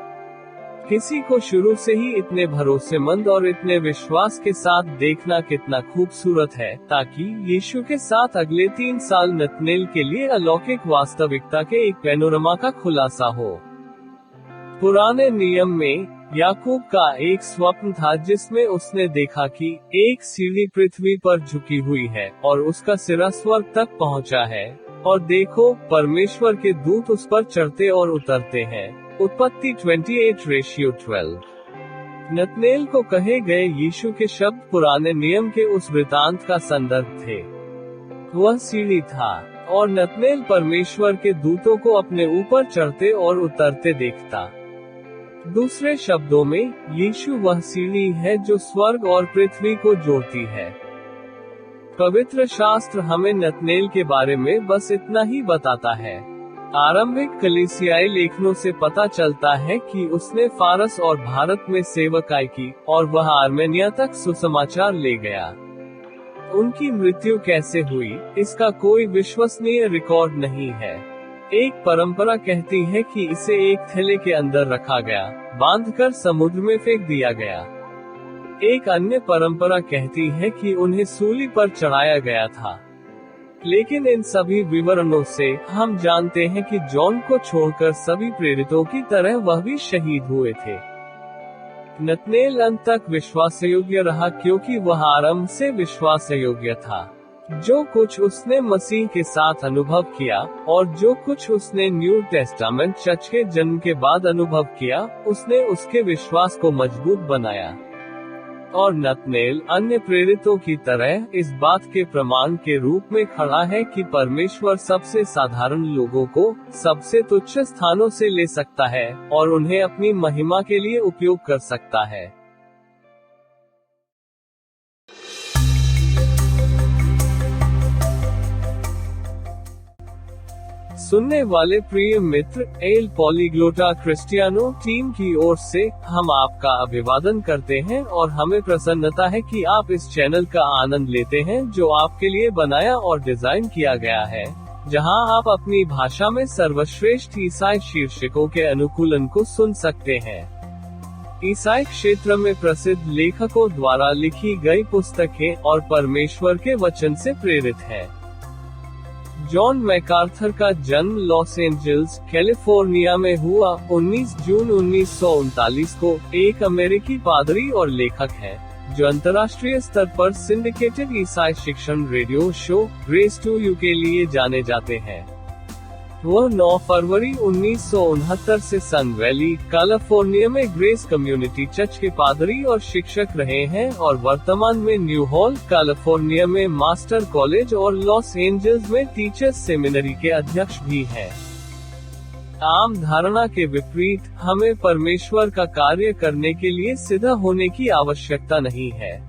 किसी को शुरू से ही इतने भरोसेमंद और इतने विश्वास के साथ देखना कितना खूबसूरत है, ताकि यीशु के साथ अगले 3 साल नतनेल के लिए अलौकिक वास्तविकता के एक पैनोरमा का खुलासा हो। पुराने नियम में याकूब का एक स्वप्न था जिसमें उसने देखा कि एक सीढ़ी पृथ्वी पर झुकी हुई है और उसका सिरा स्वर्ग तक पहुंचा है, और देखो, परमेश्वर के दूत उस पर चढ़ते और उतरते हैं। उत्पत्ति 28:12। नतनेल को कहे गए यीशु के शब्द पुराने नियम के उस वृतांत का संदर्भ थे। वह सीढ़ी था और नतनेल परमेश्वर के दूतों को अपने ऊपर चढ़ते और उतरते देखता। दूसरे शब्दों में, यीशु वह सीढ़ी है जो स्वर्ग और पृथ्वी को जोड़ती है। पवित्र शास्त्र हमें नतनेल के बारे में बस इतना ही बताता है। आरंभिक कलीसियाई लेखनों से पता चलता है कि उसने फारस और भारत में सेवकाई की और वह आर्मेनिया तक सुसमाचार ले गया। उनकी मृत्यु कैसे हुई, इसका कोई विश्वसनीय रिकॉर्ड नहीं है। एक परंपरा कहती है कि इसे एक थैले के अंदर रखा गया, बांधकर समुद्र में फेंक दिया गया। एक अन्य परंपरा कहती है कि उन्हें सूली पर चढ़ाया गया था। लेकिन इन सभी विवरणों से हम जानते हैं कि जॉन को छोड़कर सभी प्रेरितों की तरह वह भी शहीद हुए थे। नतनेल अंत तक विश्वासयोग्य रहा क्योंकि वह आरंभ से विश्वासयोग्य था। जो कुछ उसने मसीह के साथ अनुभव किया और जो कुछ उसने न्यू टेस्टामेंट चर्च के जन्म के बाद अनुभव किया, उसने उसके विश्वास को मजबूत बनाया। और नतनेल अन्य प्रेरितों की तरह इस बात के प्रमाण के रूप में खड़ा है कि परमेश्वर सबसे साधारण लोगों को सबसे तुच्छ स्थानों से ले सकता है और उन्हें अपनी महिमा के लिए उपयोग कर सकता है। सुनने वाले प्रिय मित्र, एल पॉलीग्लोटा क्रिस्टियानो टीम की ओर से हम आपका अभिवादन करते हैं और हमें प्रसन्नता है कि आप इस चैनल का आनंद लेते हैं जो आपके लिए बनाया और डिजाइन किया गया है, जहां आप अपनी भाषा में सर्वश्रेष्ठ ईसाई शीर्षकों के अनुकूलन को सुन सकते हैं। ईसाई क्षेत्र में प्रसिद्ध लेखकों द्वारा लिखी गई पुस्तकें और परमेश्वर के वचन से प्रेरित है। जॉन मैकार्थर का जन्म लॉस एंजल्स, कैलिफोर्निया में हुआ 19 जून 1939 को। एक अमेरिकी पादरी और लेखक है जो अंतर्राष्ट्रीय स्तर पर सिंडिकेटेड ईसाई शिक्षण radio show Grace to You के लिए जाने जाते हैं। वह 9 फरवरी 1969 से सन वैली, कैलिफोर्निया में ग्रेस कम्युनिटी चर्च के पादरी और शिक्षक रहे हैं और वर्तमान में न्यू हॉल, कैलिफोर्निया में मास्टर कॉलेज और लॉस एंजल्स में टीचर्स सेमिनरी के अध्यक्ष भी हैं। आम धारणा के विपरीत, हमें परमेश्वर का कार्य करने के लिए सिद्ध होने की आवश्यकता नहीं है।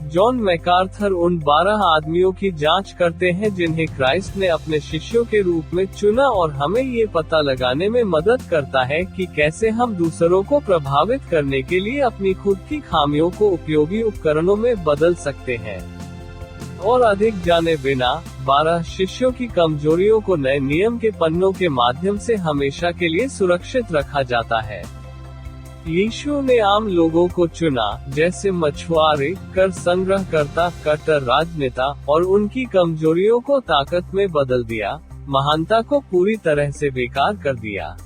जॉन मैकार्थर उन 12 आदमियों की जांच करते हैं जिन्हें क्राइस्ट ने अपने शिष्यों के रूप में चुना और हमें ये पता लगाने में मदद करता है कि कैसे हम दूसरों को प्रभावित करने के लिए अपनी खुद की खामियों को उपयोगी उपकरणों में बदल सकते हैं। और अधिक जाने बिना 12 शिष्यों की कमजोरियों को नए नियम के पन्नों के माध्यम से हमेशा के लिए सुरक्षित रखा जाता है। यीशु ने आम लोगों को चुना, जैसे मछुआरे, कर संग्रहकर्ता, कट्टर राजनेता, और उनकी कमजोरियों को ताकत में बदल दिया, महानता को पूरी तरह से बेकार कर दिया।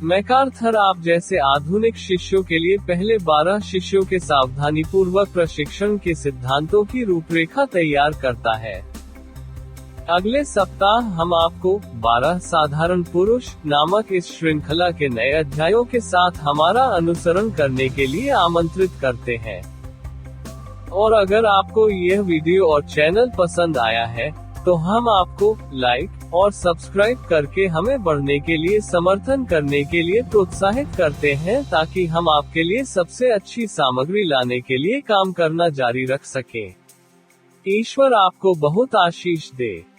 मैकार्थर आप जैसे आधुनिक शिष्यों के लिए पहले 12 शिष्यों के सावधानीपूर्वक प्रशिक्षण के सिद्धांतों की रूपरेखा तैयार करता है। अगले सप्ताह हम आपको 12 साधारण पुरुष नामक इस श्रृंखला के नए अध्यायों के साथ हमारा अनुसरण करने के लिए आमंत्रित करते हैं। और अगर आपको यह वीडियो और चैनल पसंद आया है, तो हम आपको लाइक और सब्सक्राइब करके हमें बढ़ने के लिए समर्थन करने के लिए प्रोत्साहित करते हैं, ताकि हम आपके लिए सबसे अच्छी सामग्री लाने के लिए काम करना जारी रख सकें। ईश्वर आपको बहुत आशीष दे।